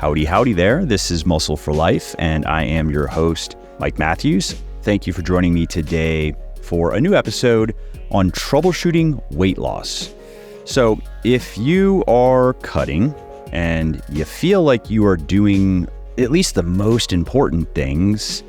Howdy, howdy there. This is Muscle for Life, and I am your host, Mike Matthews. Thank you for joining me today for a new episode on troubleshooting weight loss. So if you are cutting and you feel like you are doing at least the most important things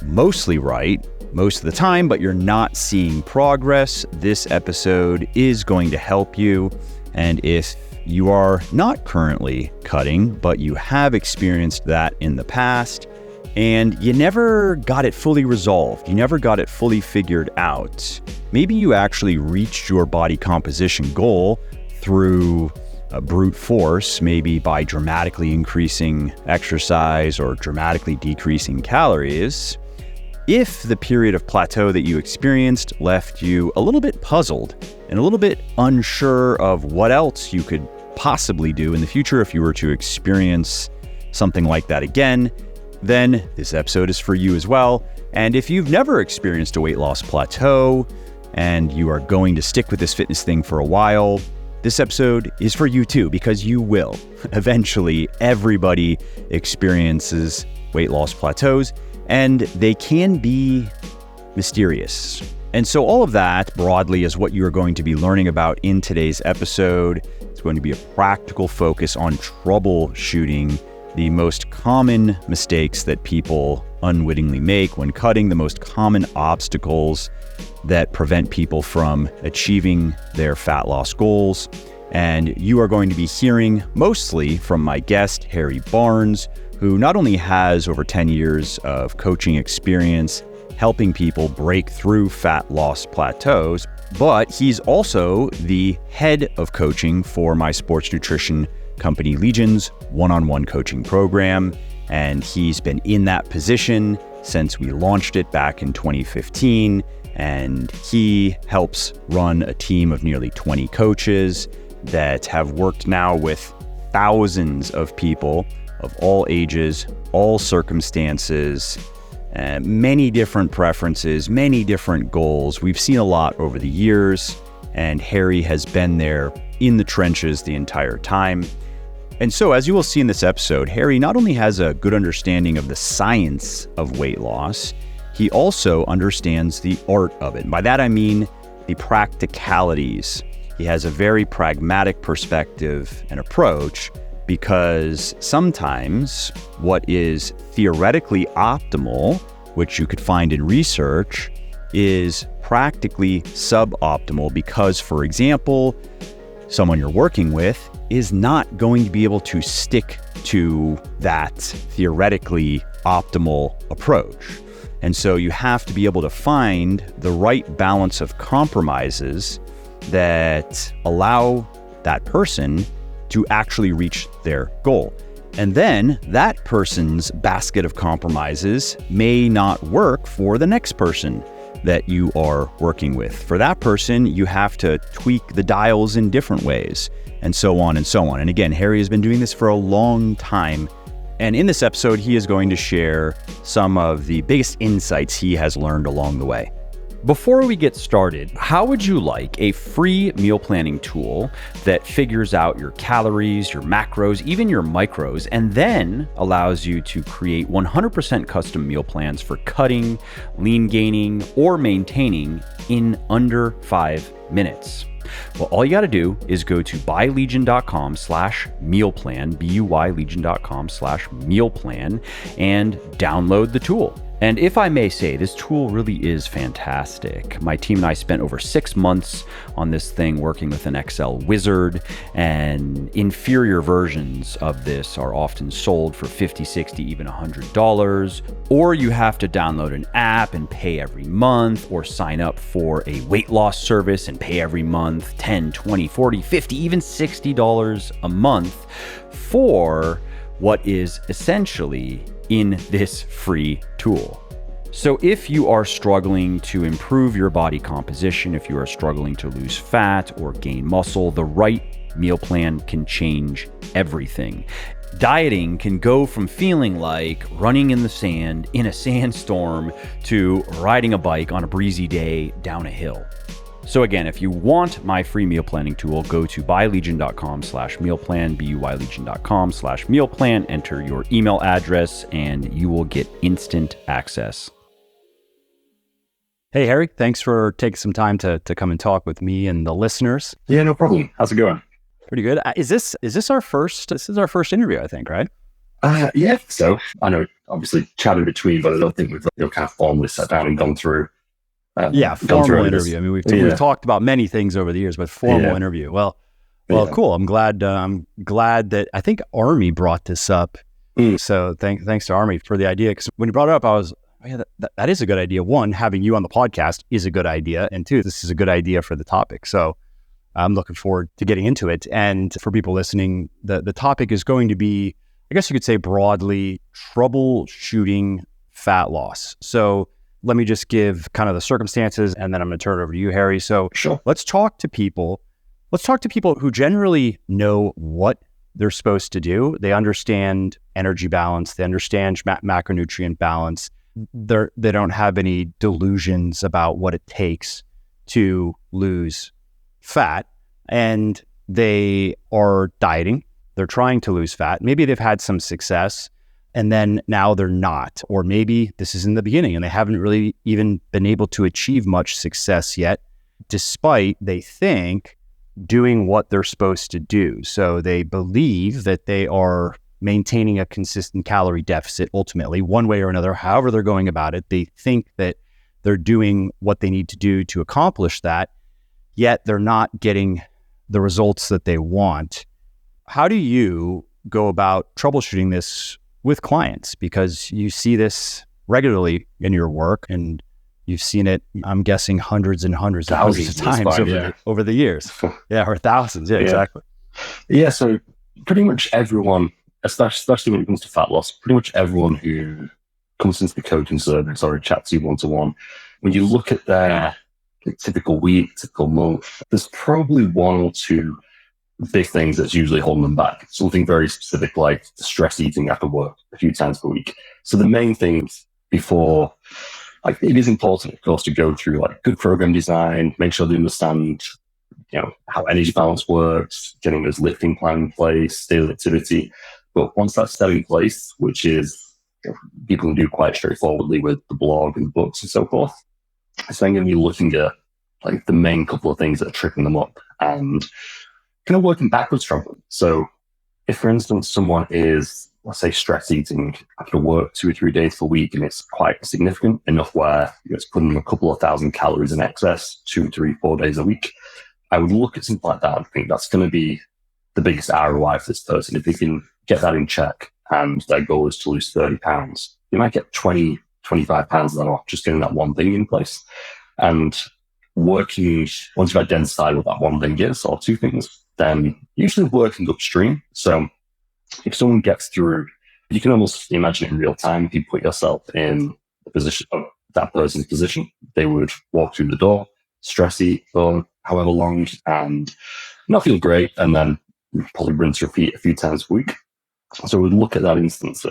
mostly right most of the time, but you're not seeing progress, this episode is going to help you. And if you are not currently cutting, but you have experienced that in the past, and you never got it fully resolved, you never got it fully figured out, maybe you actually reached your body composition goal through a brute force, maybe by dramatically increasing exercise or dramatically decreasing calories. If the period of plateau that you experienced left you a little bit puzzled and a little bit unsure of what else you could possibly do in the future if you were to experience something like that again, then this episode is for you as well. And if you've never experienced a weight loss plateau and you are going to stick with this fitness thing for a while, this episode is for you too, because you will. Eventually, everybody experiences weight loss plateaus, and they can be mysterious. And so all of that broadly is what you are going to be learning about in today's episode. It's going to be a practical focus on troubleshooting the most common mistakes that people unwittingly make when cutting, the most common obstacles that prevent people from achieving their fat loss goals. And you are going to be hearing mostly from my guest, Harry Barnes, who not only has over 10 years of coaching experience helping people break through fat loss plateaus, but he's also the head of coaching for my sports nutrition company Legion's one-on-one coaching program. And he's been in that position since we launched it back in 2015. And he helps run a team of nearly 20 coaches that have worked now with thousands of people of all ages, all circumstances, many different preferences, many different goals. We've seen a lot over the years, and Harry has been there in the trenches the entire time. And so, as you will see in this episode, Harry not only has a good understanding of the science of weight loss, he also understands the art of it. And by that I mean the practicalities. He has a very pragmatic perspective and approach, because sometimes what is theoretically optimal, which you could find in research, is practically suboptimal because, for example, someone you're working with is not going to be able to stick to that theoretically optimal approach. And so you have to be able to find the right balance of compromises that allow that person to actually reach their goal. And then that person's basket of compromises may not work for the next person that you are working with. For that person, you have to tweak the dials in different ways, and so on and so on. And again, Harry has been doing this for a long time. And in this episode, he is going to share some of the biggest insights he has learned along the way. Before we get started, how would you like a free meal planning tool that figures out your calories, your macros, even your micros, and then allows you to create 100% custom meal plans for cutting, lean gaining, or maintaining in under 5 minutes? Well, all you got to do is go to buylegion.com/mealplan, buylegion.com/mealplan, and download the tool. And if I may say, this tool really is fantastic. My team and I spent over 6 months on this thing working with an Excel wizard, and inferior versions of this are often sold for $50, $60, even $100. Or you have to download an app and pay every month, or sign up for a weight loss service and pay every month $10, $20, $40, $50, even $60 a month for what is essentially in this free tool. So if you are struggling to improve your body composition, if you are struggling to lose fat or gain muscle, the right meal plan can change everything. Dieting can go from feeling like running in the sand in a sandstorm to riding a bike on a breezy day down a hill. So again, if you want my free meal planning tool, go to buylegion.com/mealplan, buylegion.com/mealplan, enter your email address, and you will get instant access. Hey, Harry, thanks for taking some time to come and talk with me and the listeners. Yeah, no problem. How's it going? Pretty good. Is this our first interview, I think, right? Yeah, so I know obviously chatted between, but I don't think we've kind of formally sat down and gone through. Formal interview. I mean, we've talked about many things over the years, but formal interview. Well, cool. I'm glad that I think Army brought this up. So thanks to Army for the idea. Because when you brought it up, I was, that is a good idea. One, having you on the podcast is a good idea, and two, this is a good idea for the topic. So I'm looking forward to getting into it. And for people listening, the topic is going to be, I guess you could say broadly, troubleshooting fat loss. So let me just give kind of the circumstances, and then I'm going to turn it over to you, Harry. So sure. Let's talk to people who generally know what they're supposed to do. They understand energy balance. They understand macronutrient balance. They don't have any delusions about what it takes to lose fat, and they are dieting. They're trying to lose fat. Maybe they've had some success, and then now they're not. Or maybe this is in the beginning and they haven't really even been able to achieve much success yet, despite, they think, doing what they're supposed to do. So they believe that they are maintaining a consistent calorie deficit ultimately, one way or another, however they're going about it. They think that they're doing what they need to do to accomplish that, yet they're not getting the results that they want. How do you go about troubleshooting this with clients? Because you see this regularly in your work, and you've seen it, I'm guessing, hundreds and hundreds of times over the years. Yeah, or thousands. Yeah, exactly. Yeah, so pretty much everyone, especially when it comes to fat loss, pretty much everyone who comes into the coaching service or chats you one-to-one, when you look at their typical week, typical month, there's probably one or two big things that's usually holding them back. Something very specific like stress eating after work a few times per week. So the main things before, like, it is important, of course, to go through like good program design, make sure they understand, how energy balance works, getting those lifting plan in place, daily activity. But once that's set in place, which is people can do quite straightforwardly with the blog and books and so forth, it's then going to be looking at like the main couple of things that are tripping them up and kind of working backwards from them. So if, for instance, someone is, let's say, stress eating after work 2 or 3 days per week, and it's quite significant enough where it's putting them a couple of thousand calories in excess 2, 3, 4 days a week, I would look at something like that and think that's going to be the biggest ROI for this person. If they can get that in check and their goal is to lose 30 pounds, they might get 20, 25 pounds of that off just getting that one thing in place. And working, once you've identified what that one thing is, or two things, then usually working upstream. So if someone gets through, you can almost imagine it in real time. If you put yourself in the position of that person's position, they would walk through the door, stress eat for however long, and not feel great, and then probably rinse repeat a few times a week. So we'd look at that instance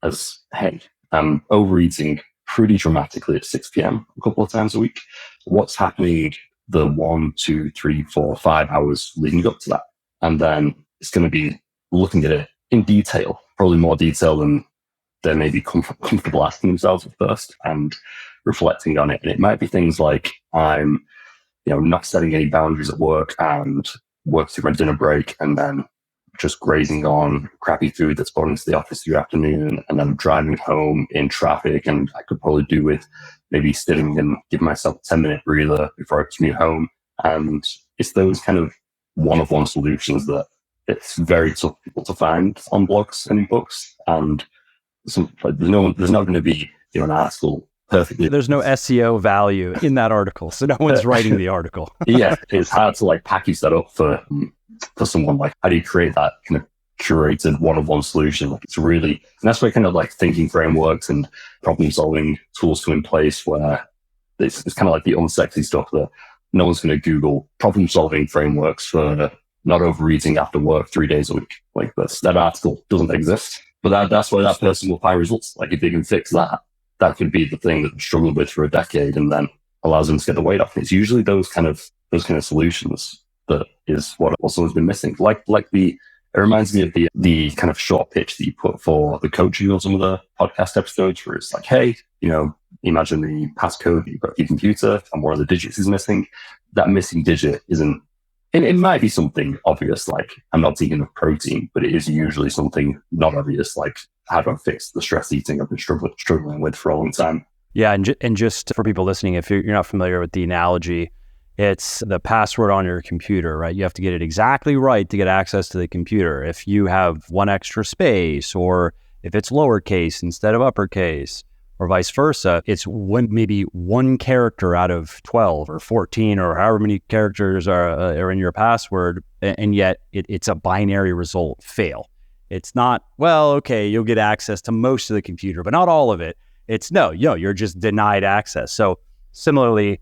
as, hey, I'm overeating pretty dramatically at 6 p.m. a couple of times a week. What's happening the 1, 2, 3, 4, 5 hours leading up to that? And then it's going to be looking at it in detail, probably more detail than they may be comfortable asking themselves at first, and reflecting on it. And it might be things like, I'm not setting any boundaries at work and work through my dinner break, and then just grazing on crappy food that's brought into the office through the afternoon, and then driving home in traffic. And I could probably do with maybe sitting and giving myself a 10-minute breather before I commute home. And it's those kind of one-of-one solutions that it's very tough to find on blogs and in books. And there's not going to be an article perfectly. There's no SEO value in that article, so no one's writing the article. Yeah, it's hard to package that up for someone. Like, how do you create that kind of curated one-of-one solution? Like, it's really, and that's where kind of like thinking frameworks and problem-solving tools come in place, where it's kind of like the unsexy stuff that no one's going to Google problem-solving frameworks for not overeating after work 3 days a week. Like, that article doesn't exist. But that's where that person will find results. Like, if they can fix that, that could be the thing that they've struggled with for a decade, and then allows them to get the weight off. It's usually those kind of those kind of solutions that is what someone's been missing. It reminds me of the kind of short pitch that you put for the coaching on some of the podcast episodes where it's like, hey, imagine the passcode you've got your computer and one of the digits is missing. That missing digit isn't, it might be something obvious, like I'm not eating enough protein, but it is usually something not obvious, like how do I fix the stress eating I've been struggling with for a long time. Yeah, and just for people listening, if you're not familiar with the analogy, it's the password on your computer, right? You have to get it exactly right to get access to the computer. If you have one extra space, or if it's lowercase instead of uppercase, or vice versa, it's maybe one character out of 12 or 14 or however many characters are in your password, and yet it's a binary result, fail. It's not, well, okay, you'll get access to most of the computer, but not all of it. It's no, you're just denied access. So similarly,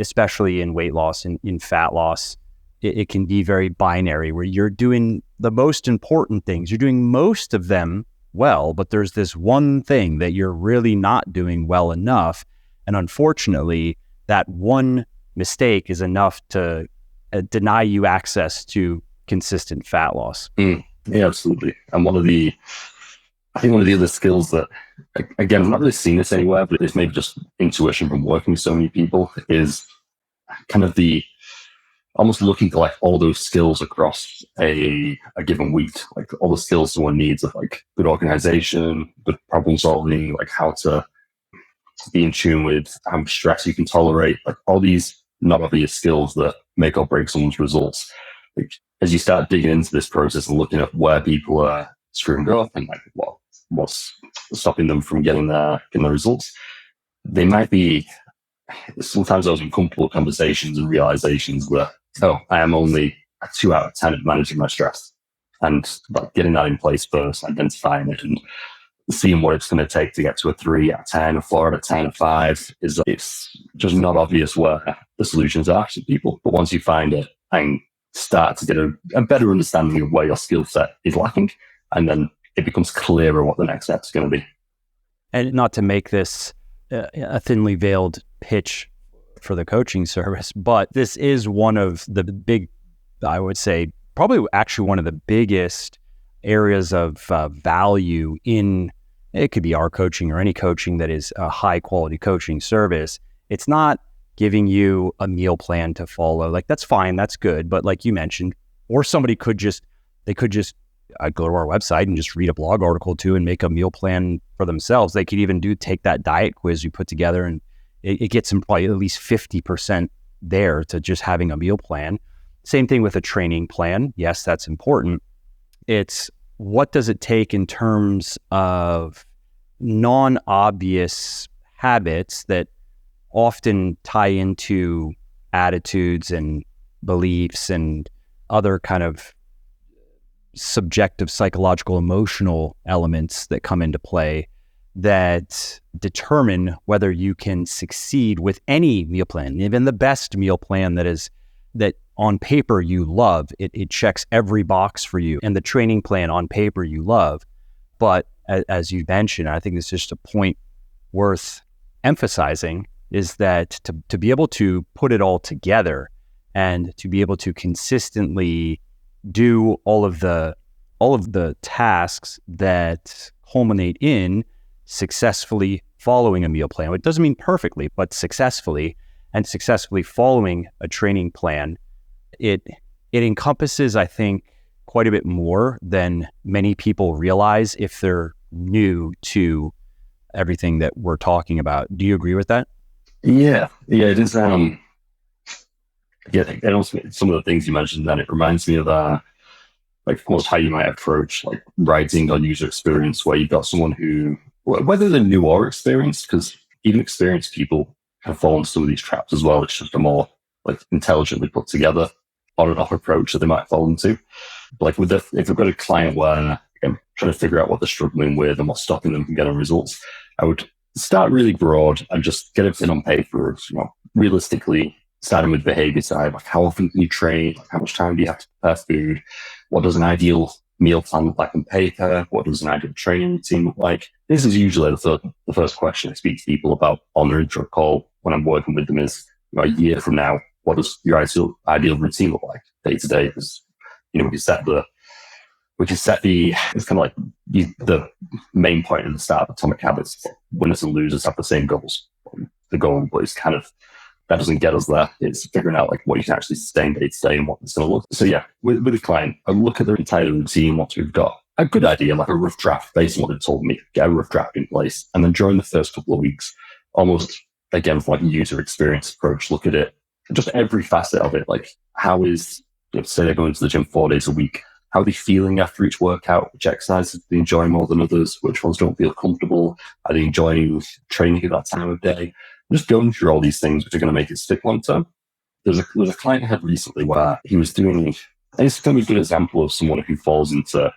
especially in weight loss and in fat loss, it can be very binary where you're doing the most important things. You're doing most of them well, but there's this one thing that you're really not doing well enough. And unfortunately, that one mistake is enough to deny you access to consistent fat loss. Yeah, absolutely. And I think one of the other skills that, again, I've not really seen this anywhere, but it's maybe just intuition from working with so many people, is kind of almost looking to like all those skills across a given week, like all the skills someone needs of like good organization, good problem solving, like how to be in tune with how much stress you can tolerate, like all these not obvious skills that make or break someone's results. Like as you start digging into this process and looking at where people are screwing up and like what's stopping them from getting the results, they might be sometimes those uncomfortable conversations and realizations where, I am only a 2 out of 10 at managing my stress. And like getting that in place first, identifying it and seeing what it's going to take to get to a 3 out of 10, a 4 out of 10, a 5, it's just not obvious where the solutions are to people. But once you find it and start to get a better understanding of where your skill set is lacking, and then it becomes clearer what the next step is going to be. And not to make this a thinly veiled pitch for the coaching service, but this is one of the big, I would say, probably actually one of the biggest areas of value in, it could be our coaching or any coaching that is a high quality coaching service. It's not giving you a meal plan to follow. Like that's fine, that's good. But like you mentioned, or somebody could just go to our website and just read a blog article too and make a meal plan for themselves. They could even take that diet quiz you put together, and it gets them probably at least 50% there to just having a meal plan. Same thing with a training plan. Yes, that's important. It's what does it take in terms of non-obvious habits that often tie into attitudes and beliefs and other kind of subjective, psychological, emotional elements that come into play that determine whether you can succeed with any meal plan, even the best meal plan that on paper you love. It checks every box for you, and the training plan on paper you love. But as you mentioned, I think it's just a point worth emphasizing, is that to be able to put it all together and to be able to consistently do all of the tasks that culminate in successfully following a meal plan. It doesn't mean perfectly, but successfully following a training plan. It encompasses, I think, quite a bit more than many people realize if they're new to everything that we're talking about. Do you agree with that? Yeah, it is. And also some of the things you mentioned, then it reminds me of like almost how you might approach like writing on user experience, where you've got someone who, whether they're new or experienced, because even experienced people can fall into some of these traps as well. It's just a more like intelligently put together on and off approach that they might fall into. Like if we've got a client where I'm trying to figure out what they're struggling with and what's stopping them from getting results, I would start really broad and just get everything on paper, realistically, starting with behavior side, like how often can you train, like how much time do you have to prepare food, what does an ideal meal plan look like on paper, what does an ideal training routine look like. This is usually the first question I speak to people about on their intro call when I'm working with them is, a year from now, what does your ideal routine look like day to day? Because, we can set it's kind of like the main point in the start of Atomic Habits. Winners and losers have the same goals. The goal is kind of, that doesn't get us there. It's figuring out like what you can actually sustain day to day and what it's going to look. So yeah, with a client, I look at their entire routine, once we've got a good idea, like a rough draft based on what they've told me, get a rough draft in place. And then during the first couple of weeks, almost again, from like a user experience approach, look at it, just every facet of it. Like how is, say they're going to the gym 4 days a week, how are they feeling after each workout? Which exercises do they enjoy more than others? Which ones don't feel comfortable? Are they enjoying training at that time of day? Just going through all these things which are going to make it stick long term. There's a client I had recently where he was doing, and it's going to be a good example of someone who falls into, it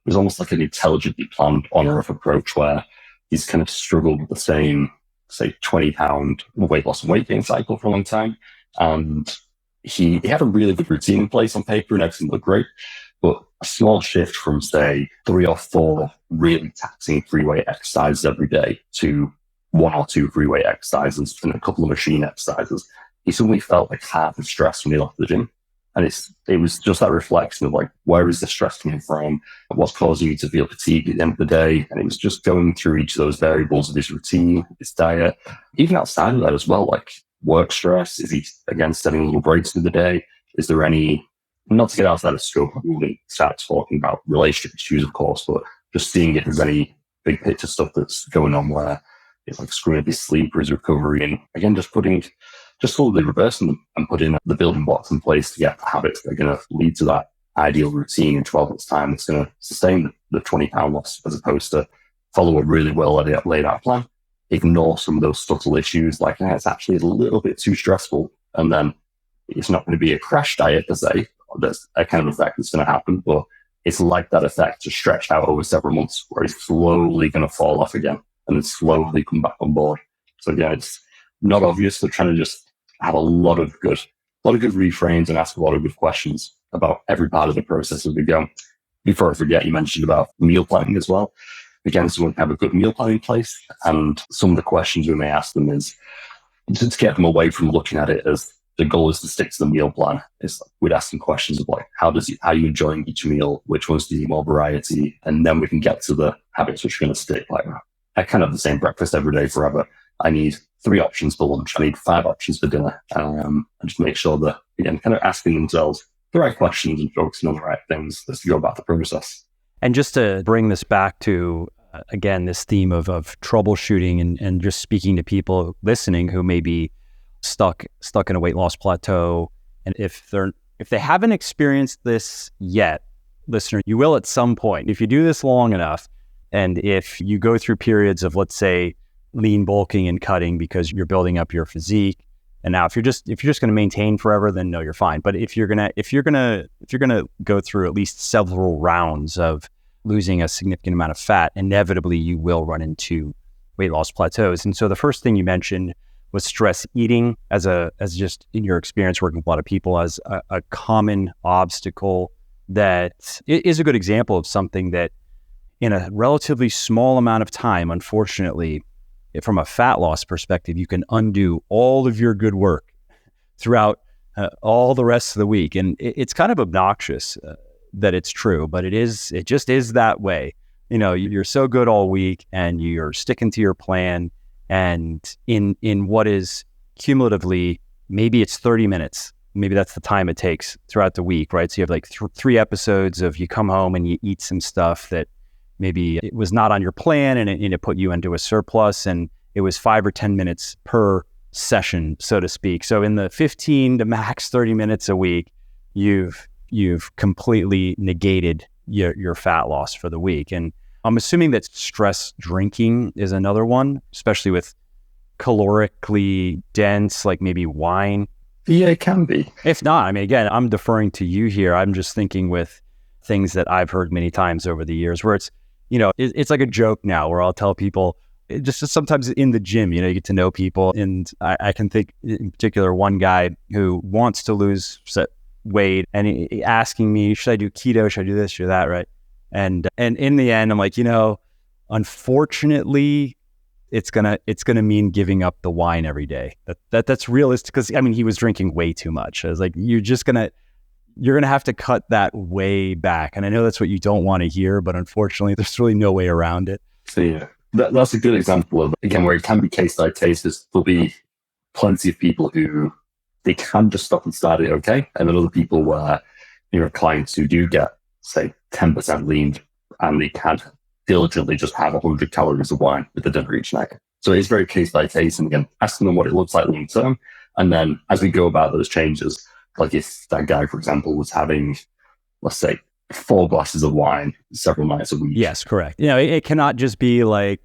was almost like an intelligently planned on-off approach where he's kind of struggled with the same, say, 20-pound weight loss and weight gain cycle for a long time. And he had a really good routine in place on paper and everything looked great. But a small shift from, say, 3 or 4 really taxing free weight exercises every day to 1 or 2 free weight exercises and a couple of machine exercises, he suddenly felt like half of stress when he left the gym. And it was just that reflection of like, where is the stress coming from? What's causing you to feel fatigued at the end of the day? And it was just going through each of those variables of his routine, his diet, even outside of that as well, like work stress. Is he, again, setting little breaks through the day? Is there any, not to get outside of scope, we wouldn't start talking about relationship issues, of course, but just seeing if there's any big picture stuff that's going on where it's like screwing up his sleep or his recovery. And again, just slowly reversing them and putting the building blocks in place to get the habits that are going to lead to that ideal routine in 12 months' time that's going to sustain the 20-pound loss, as opposed to follow a really well laid out plan, ignore some of those subtle issues like it's actually a little bit too stressful, and then it's not going to be a crash diet per se. There's a kind of effect that's going to happen, but it's like that effect just stretched out over several months where it's slowly going to fall off again and then slowly come back on board. So yeah, it's not obvious. They're trying to just have a lot of good reframes and ask a lot of good questions about every part of the process as we go. Before I forget, you mentioned about meal planning as well. Again, so we have a good meal plan in place, and some of the questions we may ask them is to get them away from looking at it as the goal is to stick to the meal plan. It's like we'd ask them questions of like, how are you enjoying each meal? Which ones do you need more variety? And then we can get to the habits which are going to stick. Like I can't have the same breakfast every day forever. I need 3 options for lunch. I need 5 options for dinner. And just make sure that, again, kind of asking themselves the right questions and focusing on the right things as you go about the process. And just to bring this back to, again, this theme of troubleshooting and just speaking to people listening who may be stuck in a weight loss plateau. And if they haven't experienced this yet, listener, you will at some point. If you do this long enough, and if you go through periods of, let's say, lean bulking and cutting because you're building up your physique, and now if you're just going to maintain forever, then no, you're fine. But if you're gonna go through at least several rounds of losing a significant amount of fat, inevitably you will run into weight loss plateaus. And so the first thing you mentioned was stress eating as just in your experience working with a lot of people as a common obstacle that is a good example of something that in a relatively small amount of time, unfortunately, from a fat loss perspective, you can undo all of your good work throughout all the rest of the week. And it's kind of obnoxious that it's true, but it just is that way. You know, you're so good all week and you're sticking to your plan, and in what is cumulatively, maybe it's 30 minutes. Maybe that's the time it takes throughout the week, right? So you have like 3 episodes of you come home and you eat some stuff that maybe it was not on your plan and it put you into a surplus, and it was 5 or 10 minutes per session, so to speak. So in the 15 to max 30 minutes a week, you've completely negated your fat loss for the week. And I'm assuming that stress drinking is another one, especially with calorically dense, like maybe wine. Yeah, it can be. If not, I mean, again, I'm deferring to you here. I'm just thinking with things that I've heard many times over the years where it's, you know, it's like a joke now where I'll tell people, just sometimes in the gym, you know, you get to know people. And I can think in particular one guy who wants to lose weight and he asking me, should I do keto? Should I do this? Should I do that? Right. And in the end, I'm like, you know, unfortunately, it's gonna mean giving up the wine every day. That's realistic, because I mean, he was drinking way too much. I was like, you're gonna have to cut that way back. And I know that's what you don't want to hear, but unfortunately, there's really no way around it. So yeah, that's a good example of, again, where it can be case by case. There'll be plenty of people who they can just stop and start it okay, and then other people where clients who do get, say, 10% lean, and they can diligently just have 100 calories of wine with the dinner each night. So it's very case by case, and again, asking them what it looks like long term, and then as we go about those changes, like if that guy, for example, was having, let's say, 4 glasses of wine several nights a week. Yes, correct. It cannot just be like,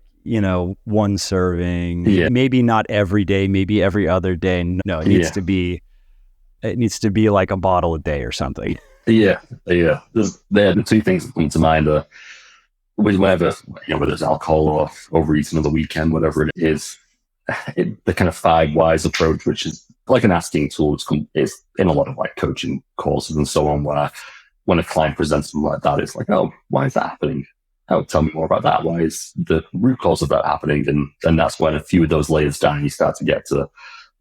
one serving, maybe not every day, maybe every other day. No, it needs to be like a bottle a day or something. Yeah. They're the two things that come to mind are whether it's alcohol or overeating on the weekend, whatever it is, the kind of 5 whys approach, which is like an asking tool, is in a lot of like coaching courses and so on, where when a client presents something like that, it's like, oh, why is that happening? Oh, tell me more about that. Why is the root cause of that happening? And that's when a few of those layers down, you start to get to,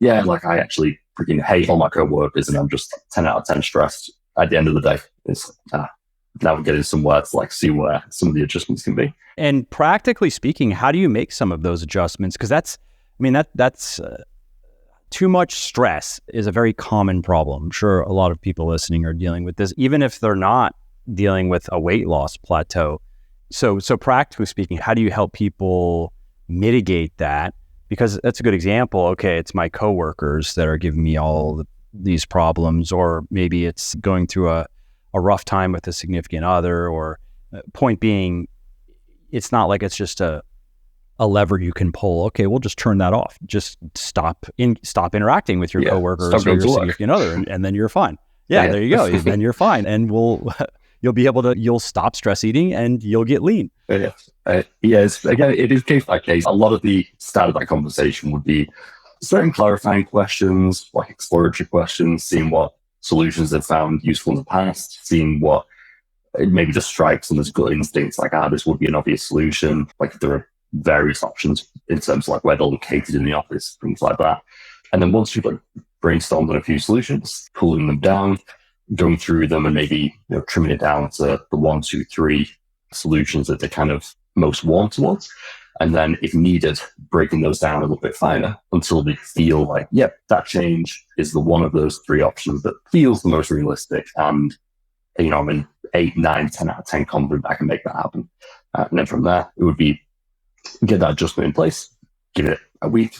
like I actually freaking hate all my coworkers and I'm just 10 out of 10 stressed at the end of the day. It's now we're getting somewhere to like see where some of the adjustments can be. And practically speaking, how do you make some of those adjustments? Because that's too much stress is a very common problem. I'm sure a lot of people listening are dealing with this, even if they're not dealing with a weight loss plateau. So practically speaking, how do you help people mitigate that? Because that's a good example. Okay, it's my coworkers that are giving me all these problems, or maybe it's going through a rough time with a significant other, or point being, it's not like it's just a lever you can pull. Okay, we'll just turn that off. Just stop interacting with your coworkers or your significant other, and then you're fine. Yeah, there you go. Then you're fine, and you'll stop stress eating and you'll get lean. Yes, again, it is case by case. A lot of the start of that conversation would be certain clarifying questions, like exploratory questions, seeing what solutions they've found useful in the past, seeing what it maybe just strikes them as good instincts, like, this would be an obvious solution. Like there are various options in terms of like where they're located in the office, things like that. And then once you've like brainstormed on a few solutions, pulling them down, going through them and maybe trimming it down to the 1, 2, 3 solutions that they're kind of most warm towards. And then if needed, breaking those down a little bit finer until they feel like, yep, that change is the one of those 3 options that feels the most realistic. And, I'm in 8, 9, 10 out of 10 confident I can make that happen. And then from there, it would be get that adjustment in place, give it a week,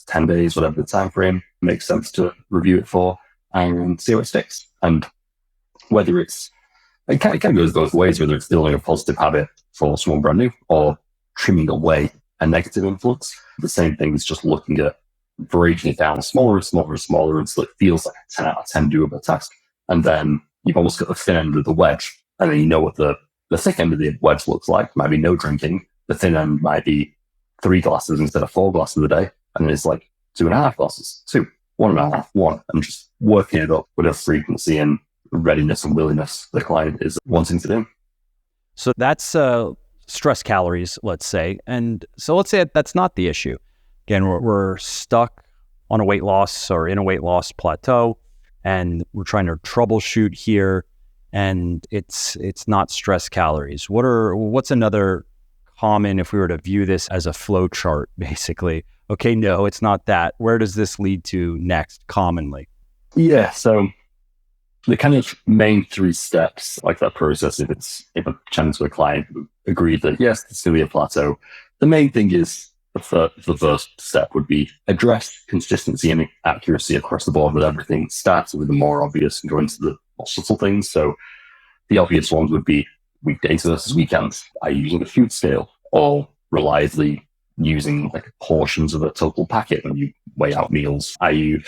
10 days, whatever the time frame makes sense to review it for, and see how it sticks. And whether it kind of goes both ways, whether it's building a positive habit for someone brand new or trimming away a negative influence. The same thing is just looking at breaking it down smaller and smaller and smaller until it feels like a 10 out of 10 doable task. And then you've almost got the thin end of the wedge. And then you know what the thick end of the wedge looks like. It might be no drinking. The thin end might be 3 glasses instead of 4 glasses a day. And then it's like 2.5 glasses, 2, 1.5, 1, and just working it up with a frequency and readiness and willingness the client is wanting to do. So that's stress calories, let's say. And so let's say that's not the issue. Again, we're stuck on a weight loss or in a weight loss plateau, and we're trying to troubleshoot here, and it's not stress calories. What's another common, if we were to view this as a flow chart, basically? Okay, no, it's not that. Where does this lead to next commonly? Yeah, so the kind of main 3 steps, like that process, if a challenge to a client agreed that, yes, it's going to be a plateau, the main thing is the first step would be address consistency and accuracy across the board with everything. Starts with the more obvious and go into the more subtle things. So the obvious ones would be weekdays versus weekends. Are you using a food scale or reliably using like portions of a total packet when you weigh out meals? Are you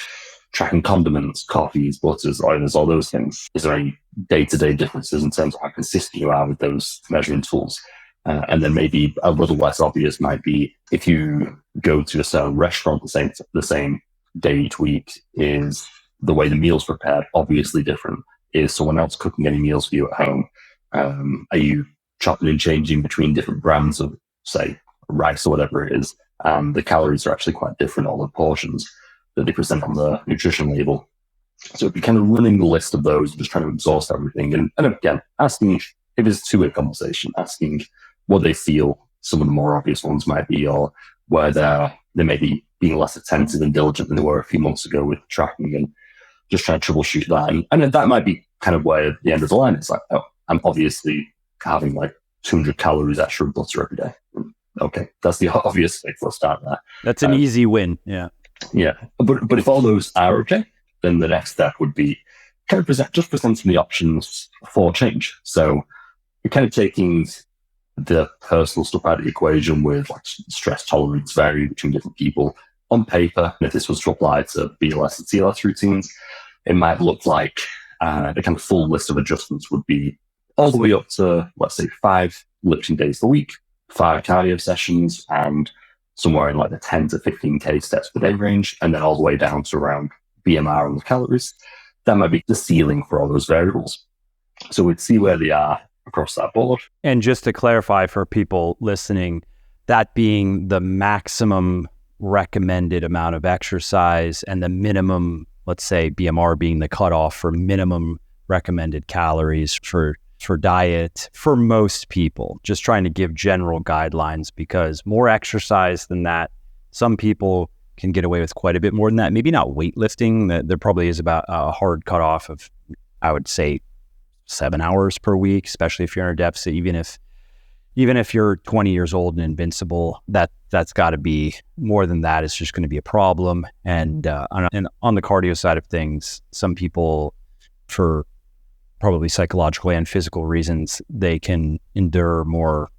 tracking condiments, coffees, butters, oils, all those things? Is there any day-to-day differences in terms of how consistent you are with those measuring tools? And then maybe a little less obvious might be if you go to a certain restaurant the same day each week, is the way the meal's prepared obviously different? Is someone else cooking any meals for you at home? Are you chopping and changing between different brands of, say, rice or whatever it is? The calories are actually quite different, all the portions that they present on the nutrition label. So it'd be kind of running the list of those, just trying to exhaust everything. And again, asking if it's a two-way conversation, asking what they feel some of the more obvious ones might be, or where they may be being less attentive and diligent than they were a few months ago with tracking, and just trying to troubleshoot that. And that might be kind of where the end of the line is like, oh, I'm obviously having like 200 calories extra of butter every day. Okay, that's the obvious thing for a start there. That's an easy win. Yeah. Yeah. But if all those are okay, then the next step would be kind of presenting the options for change. So you're kind of taking the personal stuff out of the equation with like stress tolerance vary between different people on paper. And if this was to apply to BLS and TLS routines, it might look like the kind of full list of adjustments would be all the way up to, let's say, 5 lifting days a week, 5 cardio sessions, and somewhere in like the 10 to 15K steps per day range, and then all the way down to around BMR and the calories. That might be the ceiling for all those variables. So we'd see where they are across that board. And just to clarify for people listening, that being the maximum recommended amount of exercise and the minimum, let's say BMR being the cutoff for minimum recommended calories for diet for most people, just trying to give general guidelines, because more exercise than that, some people can get away with quite a bit more than that. Maybe not weightlifting. There probably is about a hard cutoff of, I would say, 7 hours per week, especially if you're in a deficit. Even if you're 20 years old and invincible, that's got to be more than that. It's just going to be a problem. And on the cardio side of things, some people, for probably psychological and physical reasons, they can endure more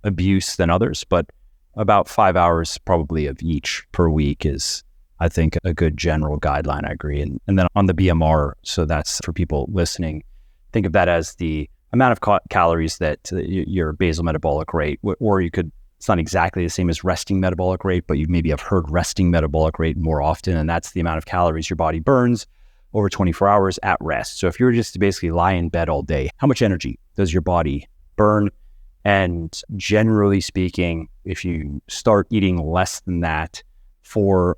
abuse than others. But about 5 hours probably of each per week is, I think, a good general guideline. I agree. And then on the BMR, so that's for people listening, think of that as the amount of calories that your basal metabolic rate, or it's not exactly the same as resting metabolic rate, but you maybe have heard resting metabolic rate more often, and that's the amount of calories your body burns over 24 hours at rest. So if you were just to basically lie in bed all day, how much energy does your body burn? And generally speaking, if you start eating less than that for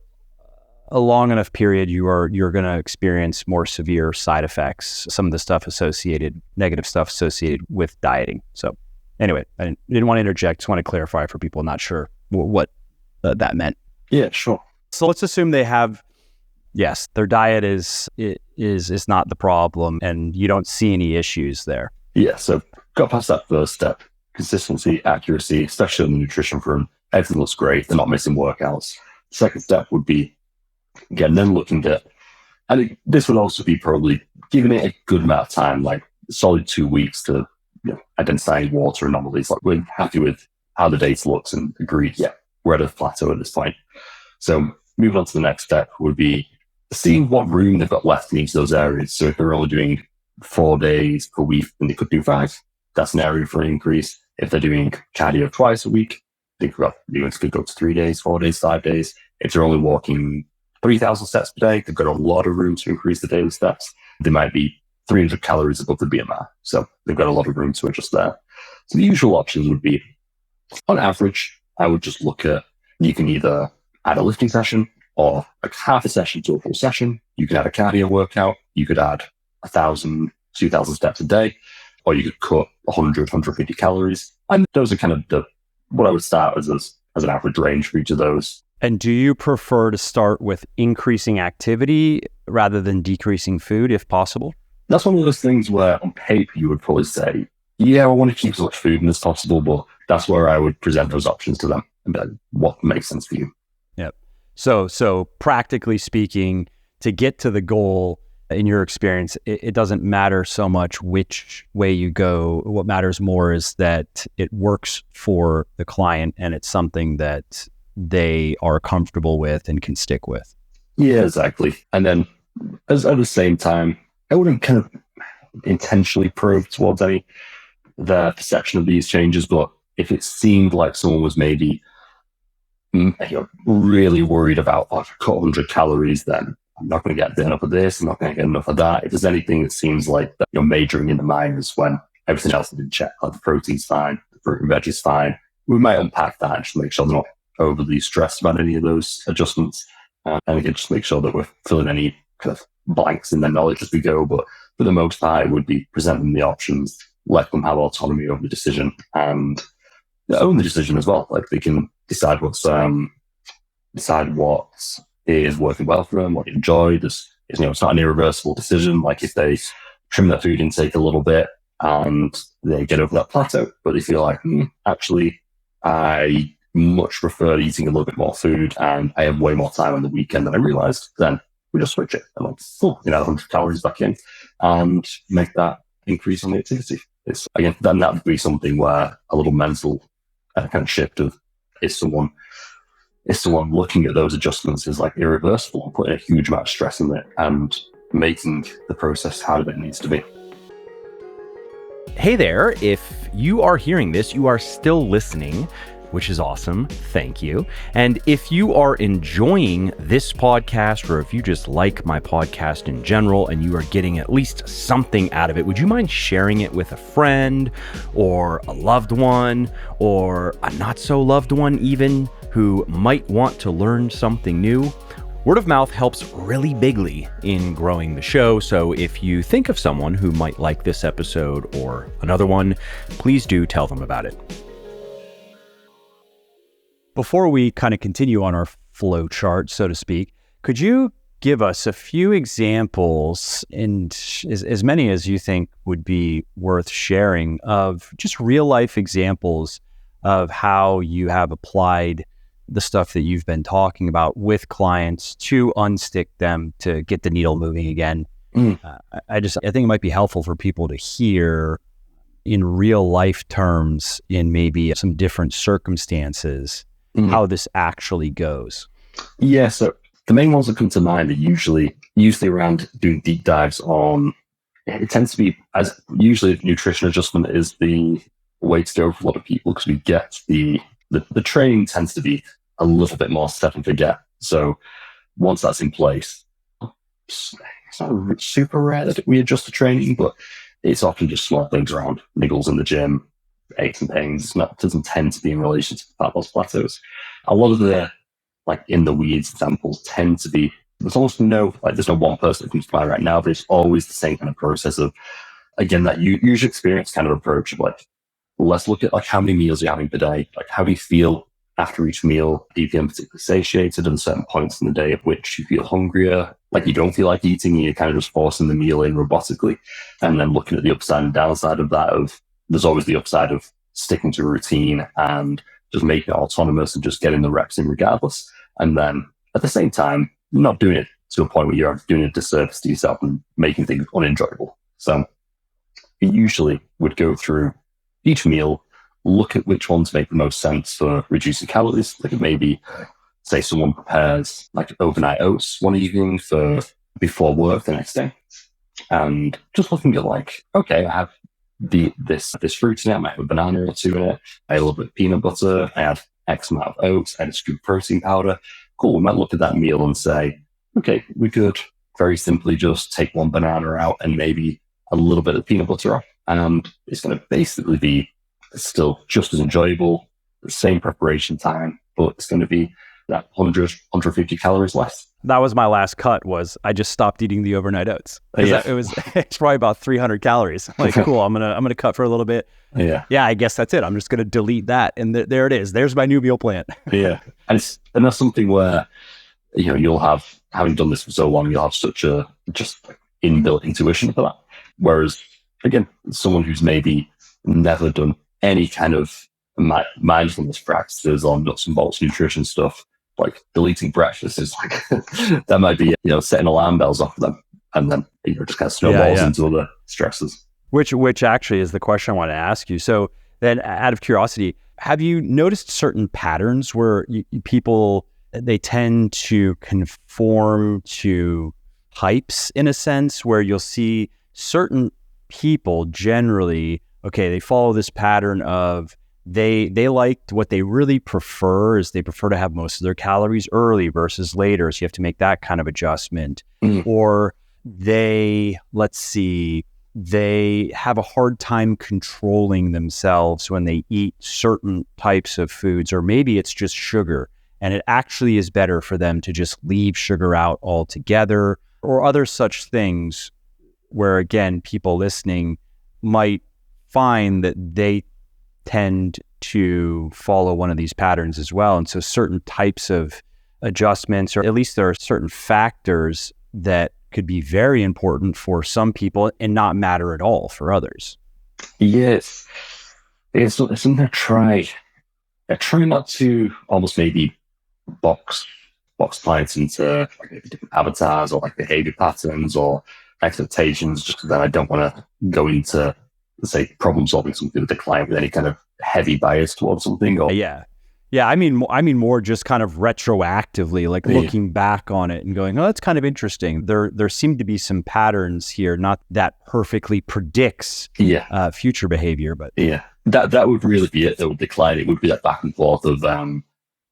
a long enough period, you're going to experience more severe side effects, some of the negative stuff associated with dieting. So anyway, I didn't want to interject, just want to clarify for people not sure what that meant. Yeah, sure. So let's assume they have, yes, their diet is not the problem and you don't see any issues there. Yeah, so got past that first step. Consistency, accuracy, especially on the nutrition front, everything looks great. They're not missing workouts. Second step would be, again, then looking at, and this would also be probably giving it a good amount of time, like a solid 2 weeks to identify water anomalies. Like, we're happy with how the data looks and agreed, yeah, we're at a plateau at this point. So moving on to the next step would be seeing what room they've got left in each of those areas. So if they're only doing 4 days per week, then they could do 5. That's an area for an increase. If they're doing cardio twice a week, they could go to 3 days, 4 days, 5 days. If they're only walking 3,000 steps per day, they've got a lot of room to increase the daily steps. They might be 300 calories above the BMR. So they've got a lot of room to adjust there. So the usual options would be, on average, I would just look at, you can either add a lifting session or like half a session to a full session. You could add a cardio workout. You could add 1,000, 2,000 steps a day, or you could cut 100, 150 calories. And those are kind of what I would start as an average range for each of those. And do you prefer to start with increasing activity rather than decreasing food if possible? That's one of those things where on paper you would probably say, yeah, I want to keep as much food in as possible, but that's where I would present those options to them and be like, what makes sense for you? Yep. So practically speaking, to get to the goal, in your experience, it doesn't matter so much which way you go. What matters more is that it works for the client and it's something that they are comfortable with and can stick with. Yeah, exactly. And then at the same time, I wouldn't kind of intentionally probe towards their perception of these changes, but if it seemed like someone was maybe really worried about, I cut 100 calories, then I'm not going to get enough of this, I'm not going to get enough of that. If there's anything that seems like that you're majoring in the minors when everything else has been checked, like the protein's fine, the fruit and veg is fine, we might unpack that and just make sure they're not overly stressed about any of those adjustments. And again, just make sure that we're filling any kind of blanks in their knowledge as we go. But for the most part, it would be presenting the options, let them have autonomy over the decision and own the decision as well. Like they can decide what is working well for them, what they enjoy. It's not an irreversible decision. Like if they trim their food intake a little bit and they get over that plateau, but they feel like, actually, I much prefer eating a little bit more food and I have way more time on the weekend than I realized, then we just switch it and 100 calories back in and make that increase on the activity. Then that would be something where a little mental kind of shift of is someone looking at those adjustments is like irreversible and putting a huge amount of stress in it and making the process harder than it needs to be. Hey there, if you are hearing this, you are still listening, which is awesome. Thank you. And if you are enjoying this podcast, or if you just like my podcast in general and you are getting at least something out of it, would you mind sharing it with a friend or a loved one or a not so loved one even who might want to learn something new? Word of mouth helps really bigly in growing the show, so if you think of someone who might like this episode or another one, please do tell them about it. Before we kind of continue on our flow chart, so to speak, could you give us a few examples, and as many as you think would be worth sharing, of just real life examples of how you have applied the stuff that you've been talking about with clients to unstick them to get the needle moving again? I think it might be helpful for people to hear in real life terms, in maybe some different circumstances, how this actually goes. Yeah, so the main ones that come to mind are usually around doing deep dives on, it tends to be, as usually nutrition adjustment is the way to go for a lot of people, because we get the training tends to be a little bit more set and forget. So once that's in place, it's not super rare that we adjust the training, but it's often just small things around niggles in the gym, aches and pains. It doesn't tend to be in relation to fat loss plateaus. A lot of the in the weeds examples tend to be, there's almost there's no one person that comes to mind right now, but it's always the same kind of process of, again, that usual experience kind of approach of let's look at how many meals you're having per day. How do you feel after each meal? Do you feel particularly satiated at certain points in the day at which you feel hungrier? You don't feel like eating, and you're kind of just forcing the meal in robotically. And then looking at the upside and downside of that, there's always the upside of sticking to a routine and just making it autonomous and just getting the reps in regardless. And then at the same time, not doing it to a point where you're doing a disservice to yourself and making things unenjoyable. So we usually would go through each meal, look at which ones make the most sense for reducing calories. Maybe say someone prepares overnight oats one evening for before work the next day, and just looking at okay, I have this fruit in it, I might have a banana or two in it, I had a little bit of peanut butter, I had X amount of oats, I had a scoop of protein powder. Cool, we might look at that meal and say, okay, we could very simply just take one banana out and maybe a little bit of peanut butter off, and it's going to basically be still just as enjoyable, the same preparation time, but it's going to be that 150 calories less. That was my last cut. I just stopped eating the overnight oats. It's probably about 300 calories. Cool, I'm gonna cut for a little bit. Yeah, I guess that's it. I'm just gonna delete that, and there it is. There's my new meal plan. Yeah, and that's something where you'll have, having done this for so long, you'll have such a just inbuilt intuition for that. Whereas again, someone who's maybe never done any kind of mindfulness practices on nuts and bolts nutrition stuff, deleting breakfast is that might be setting alarm bells off for them, and then just kind of snowballs into other stresses. Which actually is the question I want to ask you. So then, out of curiosity, have you noticed certain patterns where people, they tend to conform to hypes in a sense, where you'll see certain people generally, okay, they follow this pattern of they liked, what they really prefer is they prefer to have most of their calories early versus later. So you have to make that kind of adjustment. Or they, let's see, they have a hard time controlling themselves when they eat certain types of foods, or maybe it's just sugar. And it actually is better for them to just leave sugar out altogether, or other such things where, again, people listening might find that they tend to follow one of these patterns as well. And so certain types of adjustments, or at least there are certain factors that could be very important for some people and not matter at all for others. Yes. It's something I try. I try not to almost maybe box clients into like maybe different avatars or like behavior patterns or expectations, just because then I don't want to go into, let's say, problem solving something with the client with any kind of heavy bias towards something. Or Yeah. I mean more just kind of retroactively, like looking back on it and going, oh, that's kind of interesting. There seem to be some patterns here, not that perfectly predicts future behavior, but that would really be it. Though with the client, it would be that back and forth of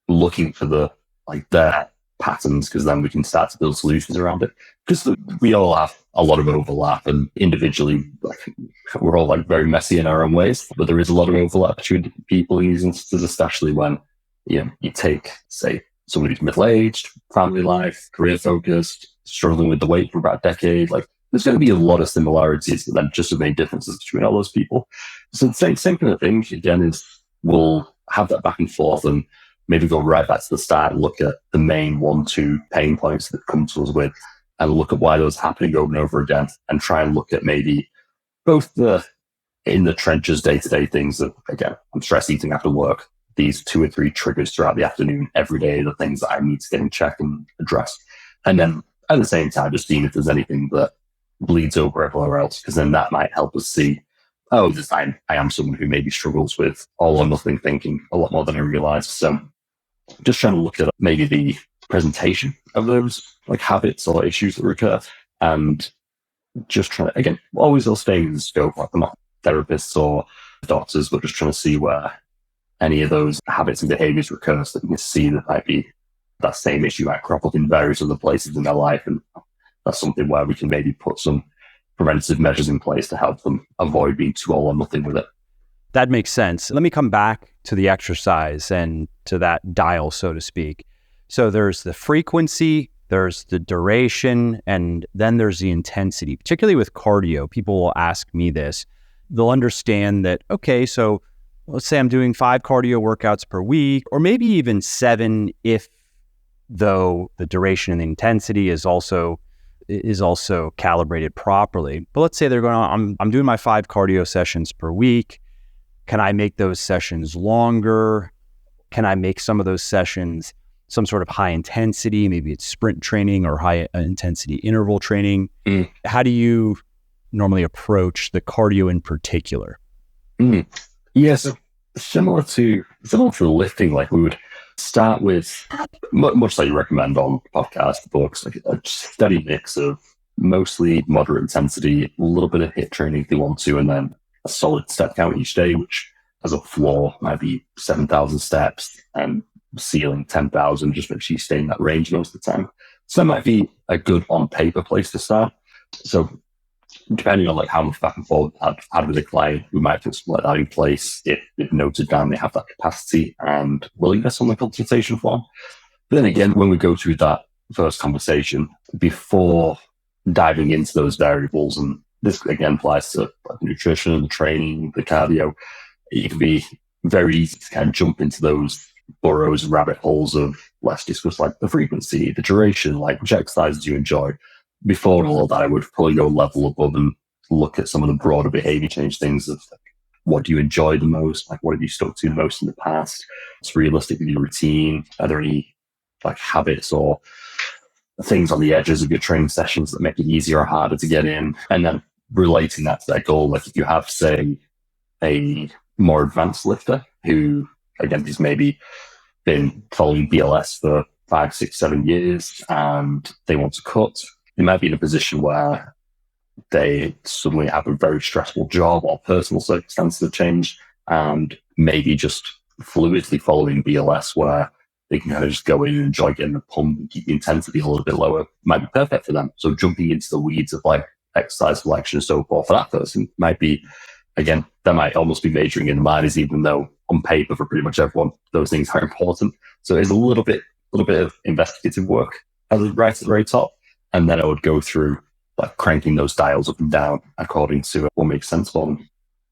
looking for their patterns, because then we can start to build solutions around it. Because we all have a lot of overlap, and individually, we're all very messy in our own ways. But there is a lot of overlap between people in these instances, especially when you take, say, somebody who's middle-aged, family life, career focused, struggling with the weight for about a decade. There's going to be a lot of similarities, but then just the main differences between all those people. So the same kind of thing again is we'll have that back and forth and maybe go right back to the start and look at the main 1-2 pain points that come to us with, and look at why those are happening over and over again, and try and look at maybe both the in the trenches day-to-day things that, again, I'm stress eating after work, these 2 or 3 triggers throughout the afternoon, every day, the things that I need to get in check and address. And then at the same time, just seeing if there's anything that bleeds over everywhere else, because then that might help us see, oh, this time I am someone who maybe struggles with all or nothing thinking a lot more than I realized. So just trying to look at maybe the presentation of those habits or issues that recur, and just trying to, again, always those staying in the scope. I'm not therapists or doctors, but just trying to see where any of those habits and behaviors recur, so that you can see that might be that same issue might crop up in various other places in their life. And that's something where we can maybe put some preventative measures in place to help them avoid being too all or nothing with it. That makes sense. Let me come back to the exercise and to that dial, so to speak. So there's the frequency, there's the duration, and then there's the intensity. Particularly with cardio, people will ask me this. They'll understand that, okay, so let's say I'm doing 5 cardio workouts per week, or maybe even 7 though the duration and the intensity is also calibrated properly. But let's say they're going on, I'm doing my 5 cardio sessions per week. Can I make those sessions longer? Can I make some of those sessions some sort of high intensity? Maybe it's sprint training or high intensity interval training. How do you normally approach the cardio in particular? So similar to lifting, we would start with, much like you recommend on podcasts, books, a steady mix of mostly moderate intensity, a little bit of HIIT training if you want to, and then a solid step count each day, which as a floor might be 7,000 steps and ceiling 10,000, just make sure you stay in that range most of the time. So that might be a good on paper place to start. So depending on how much back and forth I've had with a client, we might put something like that in place if they've noted down they have that capacity and willingness on the consultation form. But then again, when we go through that first conversation, before diving into those variables, and this again applies to the nutrition, the training, the cardio, it can be very easy to kind of jump into those burrows and rabbit holes of, let's discuss the frequency, the duration, which exercises you enjoy. Before all of that, I would probably go level above and look at some of the broader behavior change things of what do you enjoy the most? What have you stuck to the most in the past? What's realistic with your routine? Are there any habits or things on the edges of your training sessions that make it easier or harder to get in? And then relating that to that goal, if you have, say, a more advanced lifter who, again, has maybe been following BLS for 5, 6, 7 years and they want to cut, they might be in a position where they suddenly have a very stressful job or personal circumstances have changed, and maybe just fluidly following BLS where they can kind of just go in and enjoy getting a pump and keep the intensity a little bit lower might be perfect for them. So jumping into the weeds of exercise selection and so forth. For that person, might be, again, they might almost be majoring in minors, even though on paper for pretty much everyone, those things are important. So it's a little bit of investigative work right at the very top. And then I would go through like cranking those dials up and down according to what makes sense for them.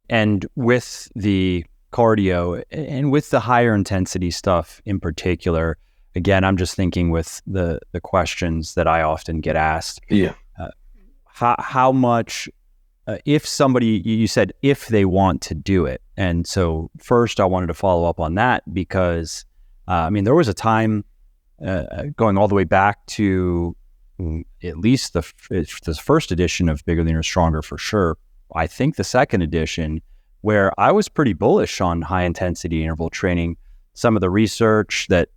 And with the cardio and with the higher intensity stuff in particular, again, I'm just thinking with the questions that I often get asked. Yeah. How much, if somebody, you said if they want to do it. And so first I wanted to follow up on that because, there was a time going all the way back to at least the first edition of Bigger, Leaner, Stronger for sure. I think the second edition, where I was pretty bullish on high intensity interval training. Some of the research that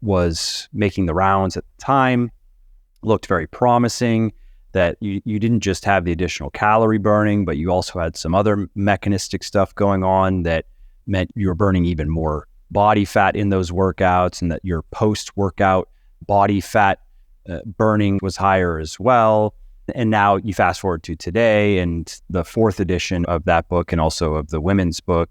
was making the rounds at the time looked very promising, that you didn't just have the additional calorie burning, but you also had some other mechanistic stuff going on that meant you were burning even more body fat in those workouts, and that your post-workout body fat burning was higher as well. And now you fast forward to today, and the fourth edition of that book and also of the women's book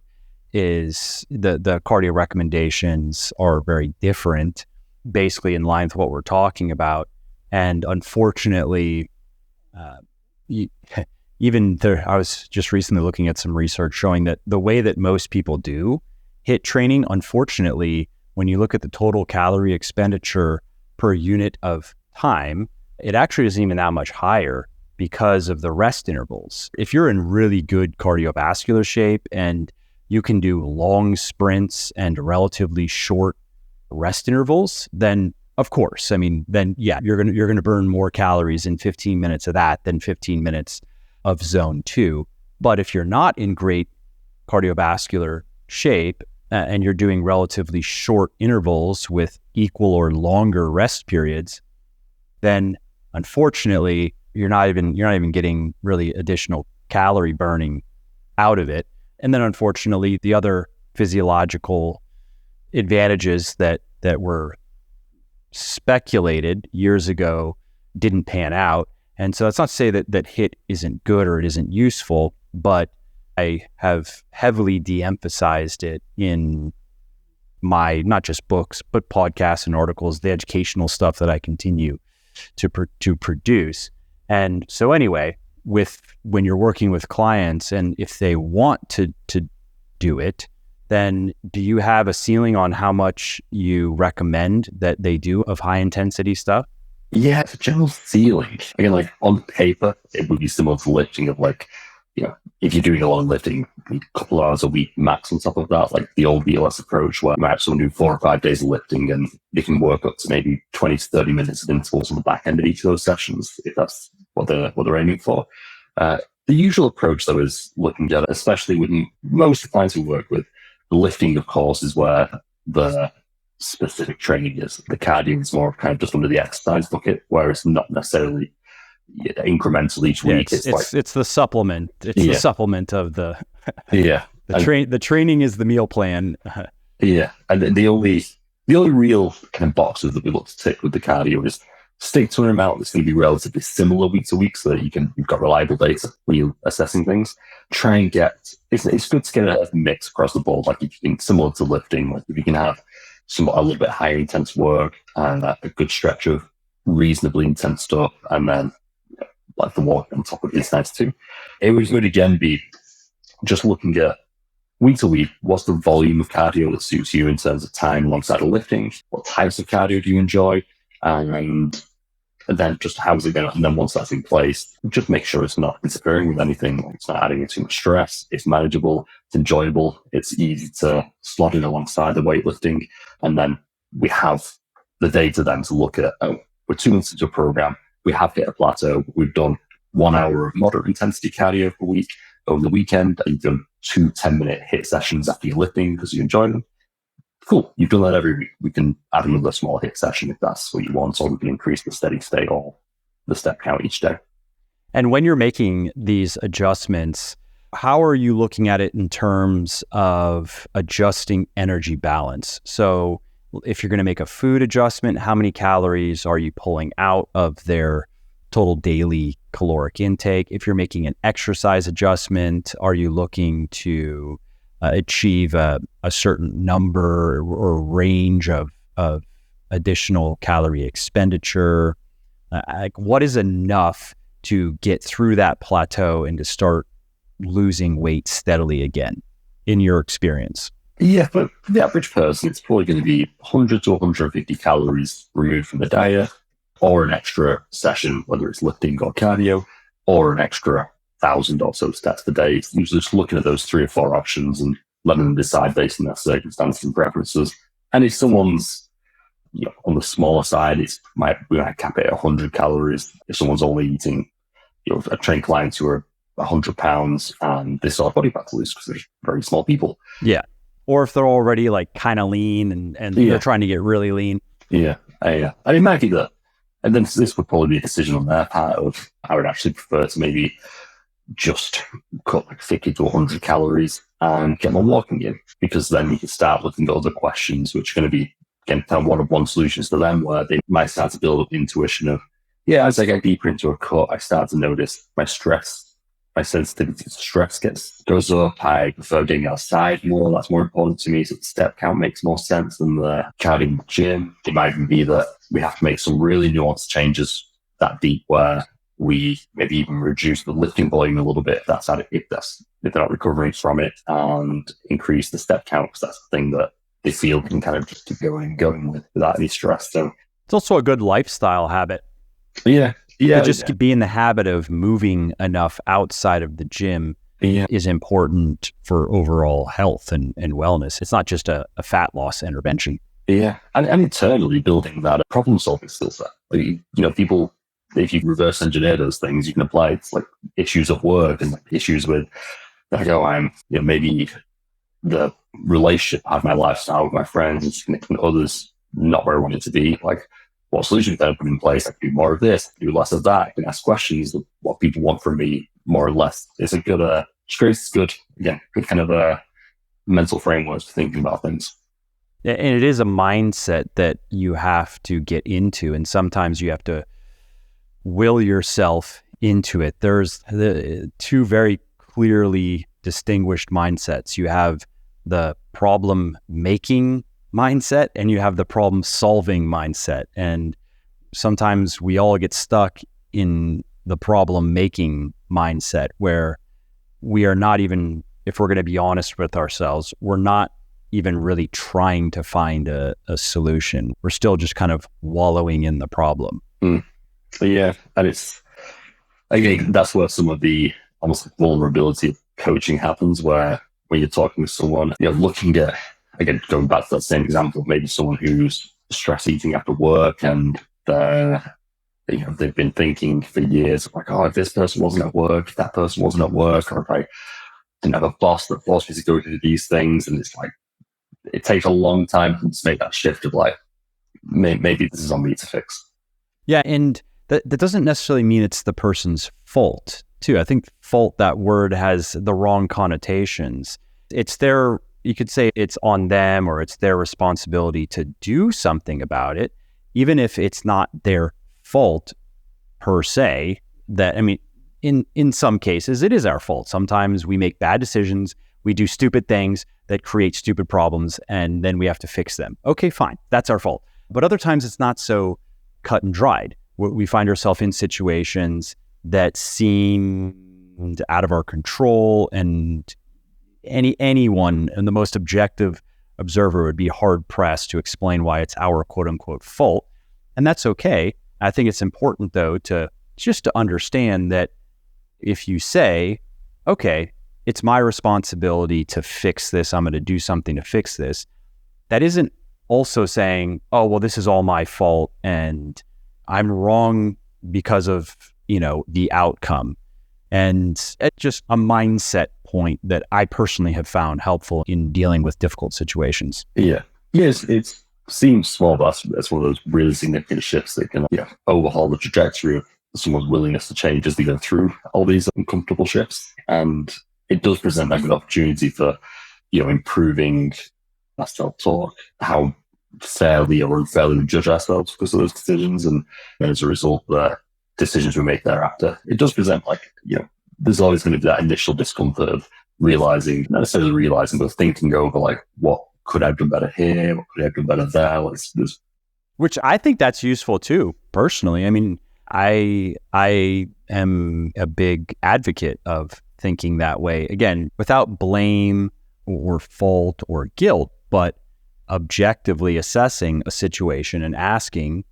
is the cardio recommendations are very different, basically in line with what we're talking about. And unfortunately, even there, I was just recently looking at some research showing that the way that most people do HIIT training, unfortunately, when you look at the total calorie expenditure per unit of time, it actually isn't even that much higher because of the rest intervals. If you're in really good cardiovascular shape and you can do long sprints and relatively short rest intervals, then of course, you're gonna burn more calories in 15 minutes of that than 15 minutes of zone 2. But if you're not in great cardiovascular shape and you're doing relatively short intervals with equal or longer rest periods, then unfortunately, you're not even getting really additional calorie burning out of it. And then unfortunately, the other physiological advantages that were speculated years ago didn't pan out. And so that's not to say that HIIT isn't good or it isn't useful, but I have heavily de-emphasized it in my, not just books, but podcasts and articles, the educational stuff that I continue to produce. And so anyway, when you're working with clients and if they want to do it, then do you have a ceiling on how much you recommend that they do of high intensity stuff? Yeah, it's a general ceiling. Again, like on paper, it would be similar to lifting of like, if you're doing a lot of lifting, a couple of hours a week max on top of that, like the old BLS approach where you might have someone do 4 or 5 days of lifting and they can work up to maybe 20 to 30 minutes of intervals on the back end of each of those sessions, if that's what they're aiming for. The usual approach, though, is looking at it, especially with most clients we work with, the lifting, of course, is where the specific training is. The cardio is more kind of just under the exercise bucket, where it's not necessarily incremental each week. It's the supplement. It's the supplement of the the training is the meal plan. And the only real kind of boxes that we look to tick with the cardio is stick to an amount that's going to be relatively similar week to week, so that you've got reliable data when you're assessing things. Try and it's good to get a mix across the board. Like if you can, similar to lifting, like if you can have a little bit higher intense work and a good stretch of reasonably intense stuff, and then like the walk on top of it is nice too. It would again be just looking at week to week, what's the volume of cardio that suits you in terms of time alongside the lifting? What types of cardio do you enjoy? And then just how's it going? And then once that's in place, just make sure it's not interfering with anything. It's not adding too much stress. It's manageable. It's enjoyable. It's easy to slot in alongside the weightlifting. And then we have the data then to look at, we're 2 months into a program. We have hit a plateau. We've done 1 hour of moderate intensity cardio per week over the weekend. And you've done 2 10-minute HIIT sessions after your lifting because you enjoy them. Cool. You've done that every week. We can add another small HIIT session if that's what you want, or we can increase the steady state or the step count each day. And when you're making these adjustments, how are you looking at it in terms of adjusting energy balance? So if you're going to make a food adjustment, how many calories are you pulling out of their total daily caloric intake? If you're making an exercise adjustment, are you looking to achieve a certain number or range of additional calorie expenditure? Like what is enough to get through that plateau and to start losing weight steadily again, in your experience? Yeah, but for the average person, it's probably going to be 100 to 150 calories removed from the diet, or an extra session, whether it's lifting or cardio, or an extra 1,000 or so steps a day. It's usually just looking at those 3 or 4 options and letting them decide based on their circumstances and preferences. And if someone's on the smaller side, we might cap it at 100 calories. If someone's only eating, I train clients who are 100 pounds and they still have body fat to lose because they're very small people. Yeah. Or if they're already like kind of lean and they're trying to get really lean. Yeah. And it might be that. And then this would probably be a decision on their part of, I would actually prefer to maybe just cut like 50 to 100 calories and get my walking in, because then you can start looking at other questions, which are going to be, again, kind of one-of-one solutions to them, where they might start to build up the intuition of, as I get deeper into a cut, I start to notice my sensitivity to stress goes up. I prefer getting outside more. That's more important to me. So the step count makes more sense than the cardio in the gym. It might even be that we have to make some really nuanced changes that deep, where we maybe even reduce the lifting volume a little bit if they're not recovering from it, and increase the step count, because that's the thing that they feel can kind of just keep going with without any stress. So it's also a good lifestyle habit. Yeah. To be in the habit of moving enough outside of the gym is important for overall health and wellness. It's not just a fat loss intervention. Yeah. And internally building that problem solving skill set. People, if you reverse engineer those things, you can apply it to like issues of work and like issues with, maybe the relationship I have, my lifestyle with my friends and others, not where I want it to be. Like, what solutions can I put in place? I can do more of this, do less of that. I can ask questions of what people want from me, more or less. It's a good, good kind of a mental framework for thinking about things. And it is a mindset that you have to get into, and sometimes you have to will yourself into it. There's the 2 very clearly distinguished mindsets. You have the problem making mindset and you have the problem solving mindset. And sometimes we all get stuck in the problem making mindset, where we are not even, if we're going to be honest with ourselves, we're not even really trying to find a solution. We're still just kind of wallowing in the problem. Yeah. And it's, again, that's where some of the almost vulnerability of coaching happens, where when you're talking with someone, looking at, again, going back to that same example, maybe someone who's stress eating after work and they've been thinking for years, like, if this person wasn't at work, if that person wasn't at work, or if I didn't have a boss that forced me to go do these things. And it's like, it takes a long time to make that shift of like, maybe this is on me to fix. Yeah. And that doesn't necessarily mean it's the person's fault too. I think fault, that word has the wrong connotations. It's you could say it's on them, or it's their responsibility to do something about it, even if it's not their fault per se. In some cases, it is our fault. Sometimes we make bad decisions, we do stupid things that create stupid problems, and then we have to fix them. Okay, fine, that's our fault. But other times it's not so cut and dried. We find ourselves in situations that seem out of our control, and anyone and the most objective observer would be hard pressed to explain why it's our quote unquote fault. And that's okay. I think it's important though to understand that if you say, okay, it's my responsibility to fix this, I'm going to do something to fix this, that isn't also saying, oh, well, this is all my fault and I'm wrong because of, the outcome. And it's just a mindset point that I personally have found helpful in dealing with difficult situations. Yeah. Yes, it seems small, but that's one of those really significant shifts that can overhaul the trajectory of someone's willingness to change as they go through all these uncomfortable shifts. And it does present a good opportunity for, improving our self-talk, how fairly or unfairly we judge ourselves because of those decisions. And as a result, decisions we make thereafter. It does present like, there's always going to be that initial discomfort of realizing, not necessarily realizing, but thinking over like, what could I have done better here? What could I have done better there? Which I think that's useful too, personally. I mean, I am a big advocate of thinking that way. Again, without blame or fault or guilt, but objectively assessing a situation and asking,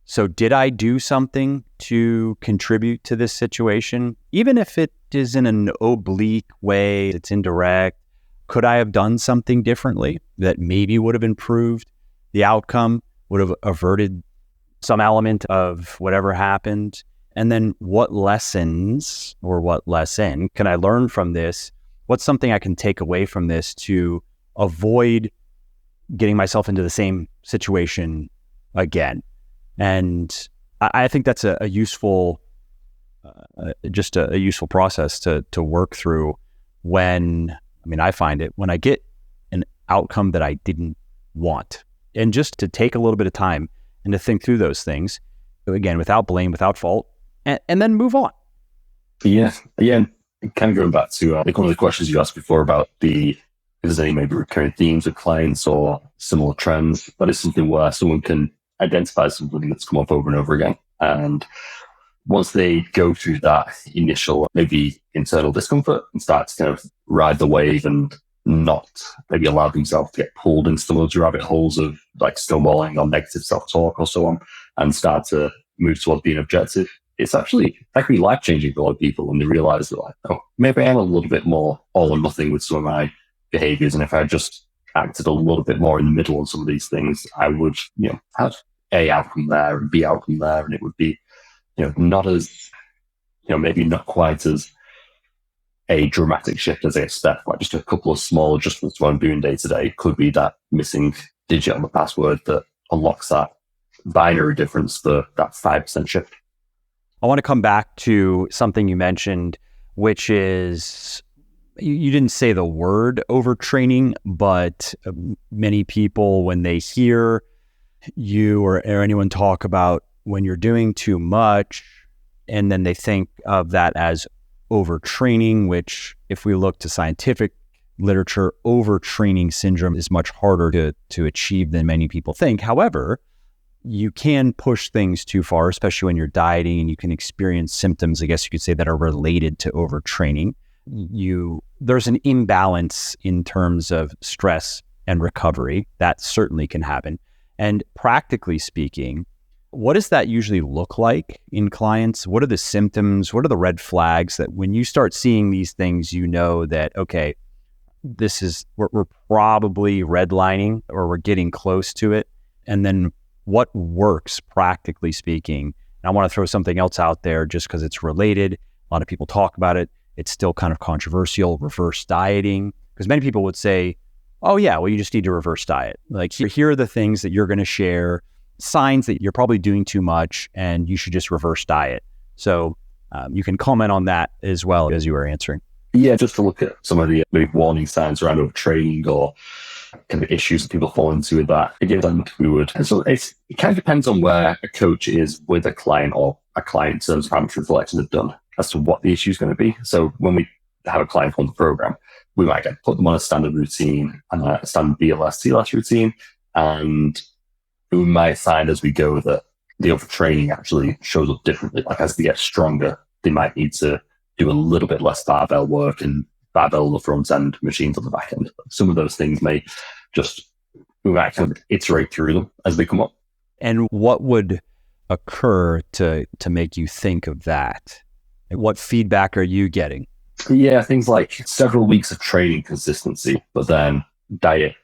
so did I do something to contribute to this situation? Even if it is in an oblique way, it's indirect, could I have done something differently that maybe would have improved the outcome, would have averted some element of whatever happened? And then what lessons or what lesson can I learn from this? What's something I can take away from this to avoid getting myself into the same situation again? And I think that's a useful, just a useful process to work through I find it when I get an outcome that I didn't want, and just to take a little bit of time and to think through those things, again, without blame, without fault, and then move on. Yeah. Kind of going back to, I think one of the questions you asked before about if there's any maybe recurring themes with clients or similar trends, that is something where someone can identify something that's come up over and over again. And once they go through that initial, maybe internal discomfort and start to kind of ride the wave and not maybe allow themselves to get pulled into those rabbit holes of like stonewalling or negative self-talk or so on, and start to move towards being objective, it's actually that can be life-changing for a lot of people. And they realize that, like, oh, maybe I am a little bit more all or nothing with some of my behaviors. And if I just acted a little bit more in the middle on some of these things, I would, have A outcome there and B outcome there. And it would be, not as, maybe not quite as a dramatic shift as I expect. Like just a couple of small adjustments to what I'm doing day to day could be that missing digit on the password that unlocks that binary difference, that 5% shift. I want to come back to something you mentioned, which is, you didn't say the word overtraining, but many people, when they hear you or anyone talk about when you're doing too much, and then they think of that as overtraining, which if we look to scientific literature, overtraining syndrome is much harder to achieve than many people think. However, you can push things too far, especially when you're dieting, and you can experience symptoms, I guess you could say, that are related to overtraining. There's an imbalance in terms of stress and recovery. That certainly can happen. And practically speaking, what does that usually look like in clients? What are the symptoms? What are the red flags that when you start seeing these things, you know that, okay, we're probably redlining or we're getting close to it? And then what works practically speaking? And I want to throw something else out there just because it's related. A lot of people talk about it. It's still kind of controversial, reverse dieting, because many people would say, oh yeah, well, you just need to reverse diet. Like here are the things that you're going to share, signs that you're probably doing too much and you should just reverse diet. So you can comment on that as well as you were answering. Yeah, just to look at some of the maybe warning signs around overtraining or kind of issues that people fall into with that. Again, we would. And so it kind of depends on where a coach is with a client or a client in terms of how much reflection they've done as to what the issue is going to be. So when we have a client on the program, we might put them on a standard routine and a standard BLS, TLS routine, and we might find as we go that the overtraining actually shows up differently. Like as they get stronger, they might need to do a little bit less barbell work and barbell on the front end, machines on the back end. Some of those things we might kind of iterate through them as they come up. And what would occur to make you think of that? What feedback are you getting? Yeah, things like several weeks of training consistency, but then diet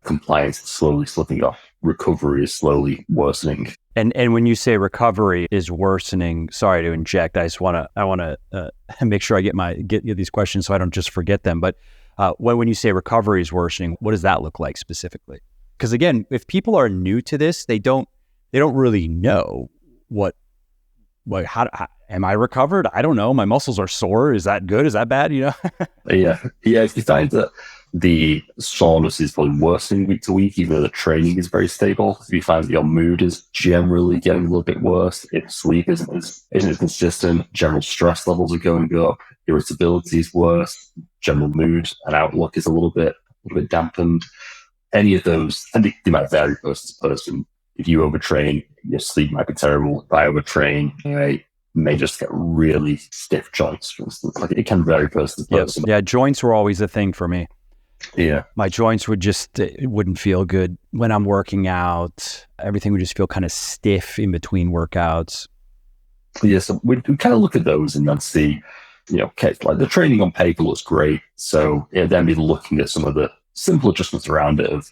compliance is slowly slipping off. Recovery is slowly worsening. And when you say recovery is worsening, sorry to inject, I want to make sure I get these questions so I don't just forget them. But when you say recovery is worsening, what does that look like specifically? Because again, if people are new to this, they don't really know how am I recovered? I don't know. My muscles are sore. Is that good? Is that bad? Yeah. If you find that The soreness is probably worsening week to week, even though the training is very stable. If you find that your mood is generally getting a little bit worse, if sleep isn't as consistent, general stress levels are going up, irritability is worse, general mood and outlook is a little bit dampened. Any of those, and they might vary person to person. If you overtrain, your sleep might be terrible. If I overtrain, I may just get really stiff joints, for instance. Like, it can vary person to person. Yeah, joints were always a thing for me. Yeah. My joints it wouldn't feel good when I'm working out. Everything would just feel kind of stiff in between workouts. Yeah, so we kind of look at those and then see, okay, like the training on paper looks great. So then be looking at some of the simple adjustments around it of,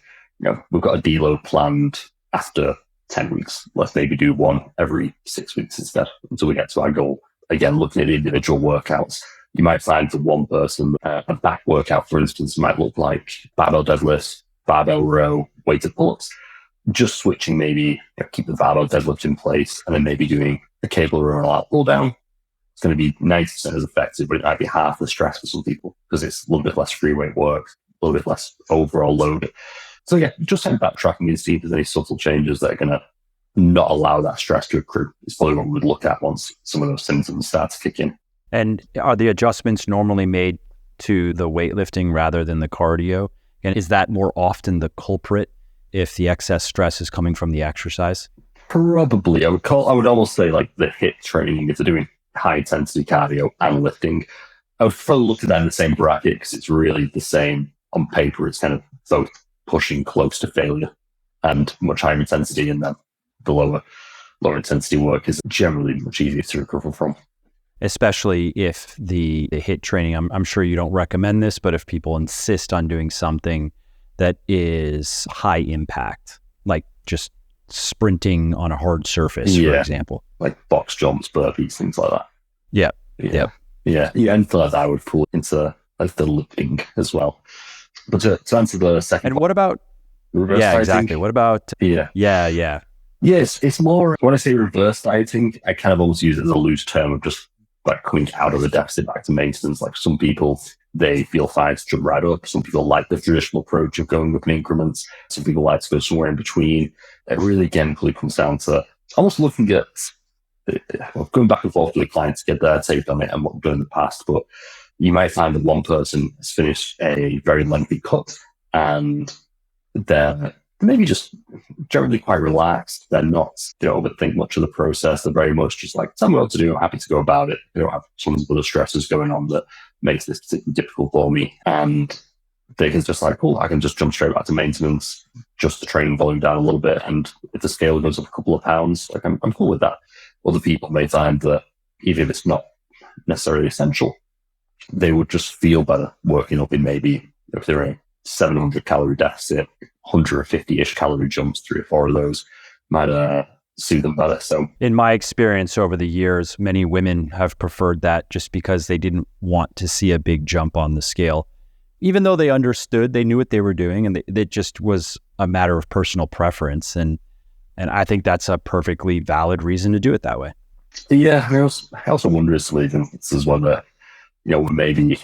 we've got a deload planned after 10 weeks. Let's maybe do one every 6 weeks instead until we get to our goal. Again, looking at individual workouts. You might find for one person, a back workout, for instance, might look like barbell deadlifts, barbell row, weighted pull-ups. Just switching, maybe keep the barbell deadlift in place and then maybe doing a cable row and a lat pull down. It's going to be 90% as effective, but it might be half the stress for some people because it's a little bit less free weight work, a little bit less overall load. So yeah, just backtracking and see if there's any subtle changes that are going to not allow that stress to accrue. It's probably what we would look at once some of those symptoms start to kick in. And are the adjustments normally made to the weightlifting rather than the cardio? And is that more often the culprit if the excess stress is coming from the exercise? Probably. I would almost say like the HIIT training, if they're doing high intensity cardio and lifting, I would probably look at that in the same bracket because it's really the same on paper. It's kind of both pushing close to failure and much higher intensity, and then the lower intensity work is generally much easier to recover from. Especially if the HIIT training, I'm sure you don't recommend this, but if people insist on doing something that is high impact, like just sprinting on a hard surface, for example. Like box jumps, burpees, things like that. Yeah. And for that, I would pull into like the lifting as well. But to answer the second And what about reverse dieting? Exactly. What about Yes, it's more, when I say reverse dieting, I kind of almost use it as a loose term of just like coming out of the deficit back to maintenance. Like some people, they feel fine to jump right up. Some people like the traditional approach of going up in increments. Some people like to go somewhere in between. It really, again, comes down to almost looking at, going back and forth with the client to get their take on it and what we've done in the past. But you might find that one person has finished a very lengthy cut and they're maybe just generally quite relaxed. They're not, they don't overthink much of the process. They're very much just like, tell me what to do. I'm happy to go about it. They don't have some other stresses going on that makes this particularly difficult for me. And they can just like, I can just jump straight back to maintenance, just the training volume down a little bit. And if the scale goes up a couple of pounds, like I'm cool with that. Other people may find that even if it's not necessarily essential, they would just feel better working up in maybe, if they're a 700 calorie deficit, 150-ish calorie jumps, 3 or 4 of those might suit them better. So in my experience over the years, many women have preferred that just because they didn't want to see a big jump on the scale. Even though they understood, they knew what they were doing, and it just was a matter of personal preference. And I think that's a perfectly valid reason to do it that way. Yeah, I also wonder if this is whether, maybe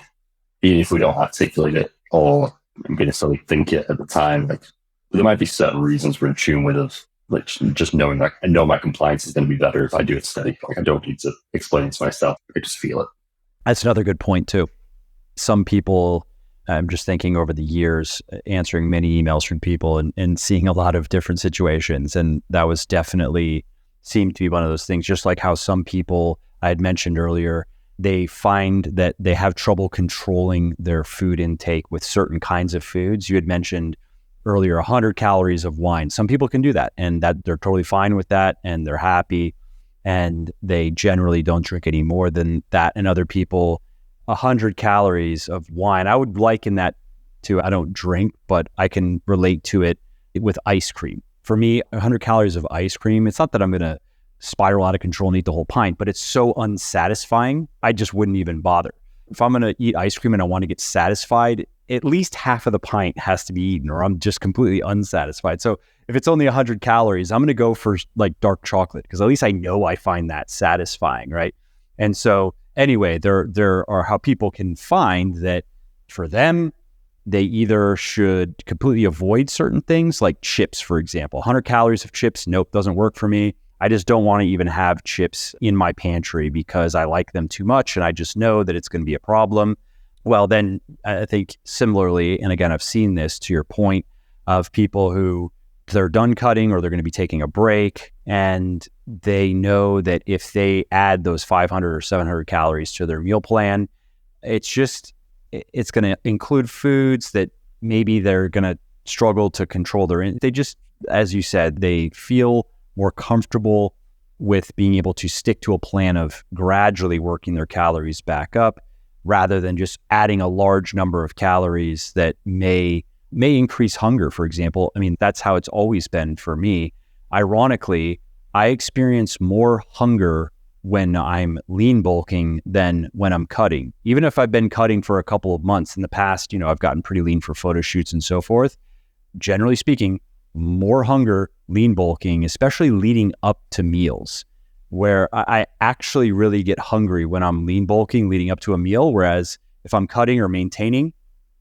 even if we don't articulate it or necessarily think it at the time, like there might be certain reasons we're in tune with us, like just knowing that I know my compliance is going to be better if I do it steady. Like I don't need to explain it to myself. I just feel it. That's another good point too. Some people, I'm just thinking over the years, answering many emails from people and seeing a lot of different situations. And that was definitely seemed to be one of those things, just like how some people I had mentioned earlier, they find that they have trouble controlling their food intake with certain kinds of foods. You had mentioned earlier 100 calories of wine. Some people can do that and that they're totally fine with that and they're happy and they generally don't drink any more than that. And other people, 100 calories of wine, I would liken that to, I don't drink, but I can relate to it with ice cream. For me, 100 calories of ice cream, it's not that I'm going to spiral out of control and eat the whole pint, but it's so unsatisfying, I just wouldn't even bother. If I'm going to eat ice cream and I want to get satisfied, at least half of the pint has to be eaten or I'm just completely unsatisfied. So if it's only 100 calories, I'm going to go for like dark chocolate because at least I know I find that satisfying, right? And so anyway, there are how people can find that for them, they either should completely avoid certain things like chips, for example. 100 calories of chips, nope, doesn't work for me. I just don't want to even have chips in my pantry because I like them too much and I just know that it's going to be a problem. Well, then I think similarly, and again, I've seen this to your point of people who they're done cutting or they're going to be taking a break and they know that if they add those 500 or 700 calories to their meal plan, it's going to include foods that maybe they're going to struggle to control they just, as you said, they feel more comfortable with being able to stick to a plan of gradually working their calories back up rather than just adding a large number of calories that may increase hunger, for example. I mean, that's how it's always been for me. Ironically, I experience more hunger when I'm lean bulking than when I'm cutting. Even if I've been cutting for a couple of months in the past, I've gotten pretty lean for photo shoots and so forth. Generally speaking, more hunger lean bulking, especially leading up to meals, where I actually really get hungry when I'm lean bulking leading up to a meal. Whereas if I'm cutting or maintaining,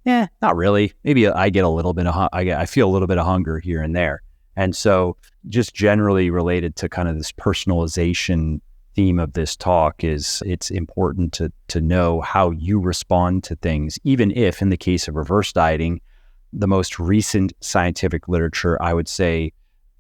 not really. Maybe I get a little bit I feel a little bit of hunger here and there. And so just generally related to kind of this personalization theme of this talk is it's important to know how you respond to things, even if in the case of reverse dieting, the most recent scientific literature, I would say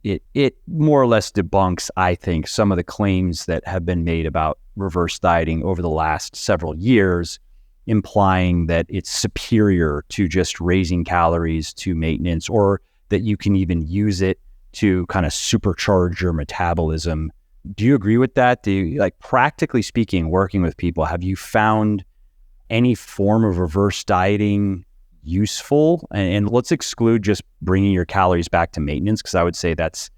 it more or less debunks, I think, some of the claims that have been made about reverse dieting over the last several years, implying that it's superior to just raising calories to maintenance, or that you can even use it to kind of supercharge your metabolism. Do you agree with that? Practically speaking, working with people, have you found any form of reverse dieting useful? And let's exclude just bringing your calories back to maintenance, because I would say that's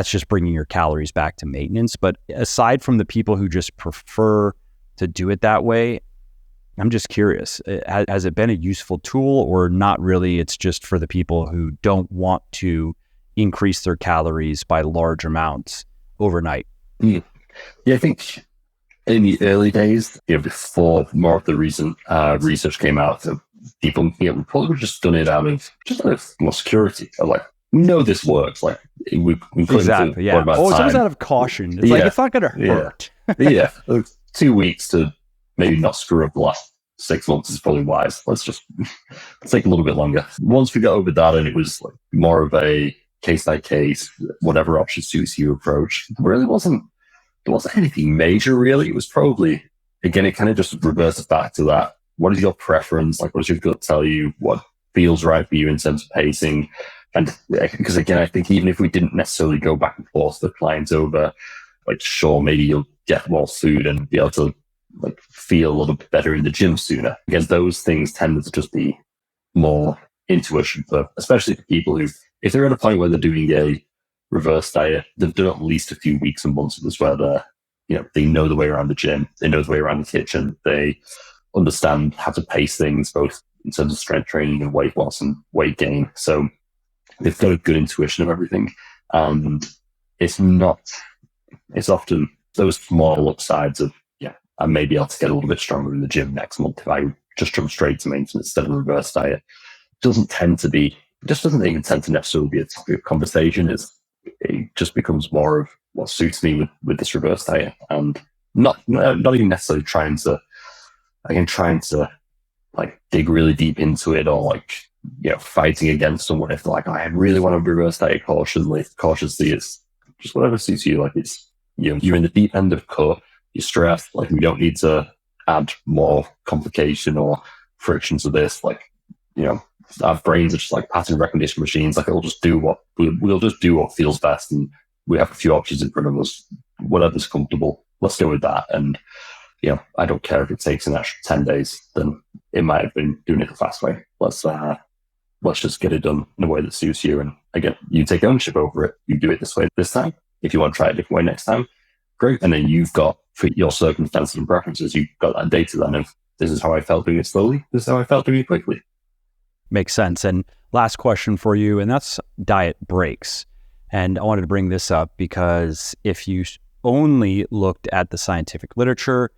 just bringing your calories back to maintenance. But aside from the people who just prefer to do it that way, I'm just curious, has it been a useful tool or not really? It's just for the people who don't want to increase their calories by large amounts overnight. Yeah, I think in the early days, before more of the recent research came out, people probably would have just done it out of more security. We know this works. We exactly, yeah. It's always out of caution. It's it's not going to hurt. Yeah, 2 weeks to maybe not screw up the last 6 months is probably wise. Let's take a little bit longer. Once we got over that, and it was more of a case by case, whatever option suits you approach. There wasn't anything major really. It was probably, again, it kind of just reverses back to that. What is your preference? What does your gut tell you? What feels right for you in terms of pacing? And because again, I think even if we didn't necessarily go back and forth with clients over, sure, maybe you'll get more food and be able to feel a little bit better in the gym sooner. Again, those things tend to just be more intuition, especially for people who, if they're at a point where they're doing a reverse diet, they've done at least a few weeks and months of this where they know the way around the gym, they know the way around the kitchen, they understand how to pace things both in terms of strength training and weight loss and weight gain. So they've got a good intuition of everything. And it's often those small upsides of, I may be able to get a little bit stronger in the gym next month if I just jump straight to maintenance instead of a reverse diet. It doesn't even tend to necessarily be a topic of conversation. It just becomes more of what suits me with this reverse diet, and not even necessarily trying to dig really deep into it, or fighting against someone if I really want to reverse diet cautiously. It's just whatever suits you. You're in the deep end of cut, you're stressed, we don't need to add more complication or friction to this. Our brains are just pattern recognition machines. We'll just do what feels best, and we have a few options in front of us. Whatever's comfortable, let's go with that. And I don't care if it takes an extra 10 days. Then it might have been doing it the fast way. Let's just get it done in a way that suits you. And again, you take ownership over it. You do it this way this time. If you want to try it a different way next time, great. And then you've got, for your circumstances and preferences, you've got that data then of, this is how I felt doing it slowly. This is how I felt doing it quickly. Makes sense. And last question for you, and that's diet breaks. And I wanted to bring this up because if you only looked at the scientific literature,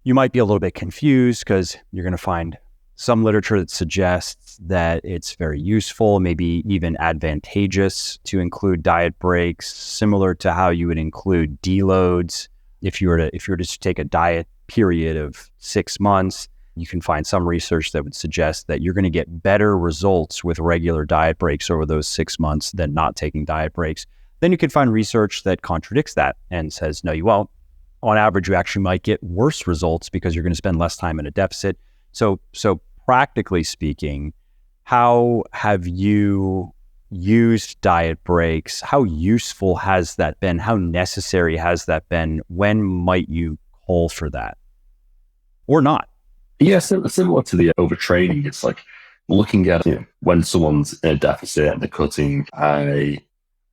you might be a little bit confused because you're going to find some literature that suggests that it's very useful, maybe even advantageous to include diet breaks, similar to how you would include deloads. If you were to take a diet period of 6 months, you can find some research that would suggest that you're going to get better results with regular diet breaks over those 6 months than not taking diet breaks. Then you can find research that contradicts that and says, no, you won't. On average, you actually might get worse results because you're going to spend less time in a deficit. So practically speaking, how have you used diet breaks? How useful has that been? How necessary has that been? When might you call for that or not? Yeah, similar to the overtraining, it's like looking at when someone's in a deficit and they're cutting. I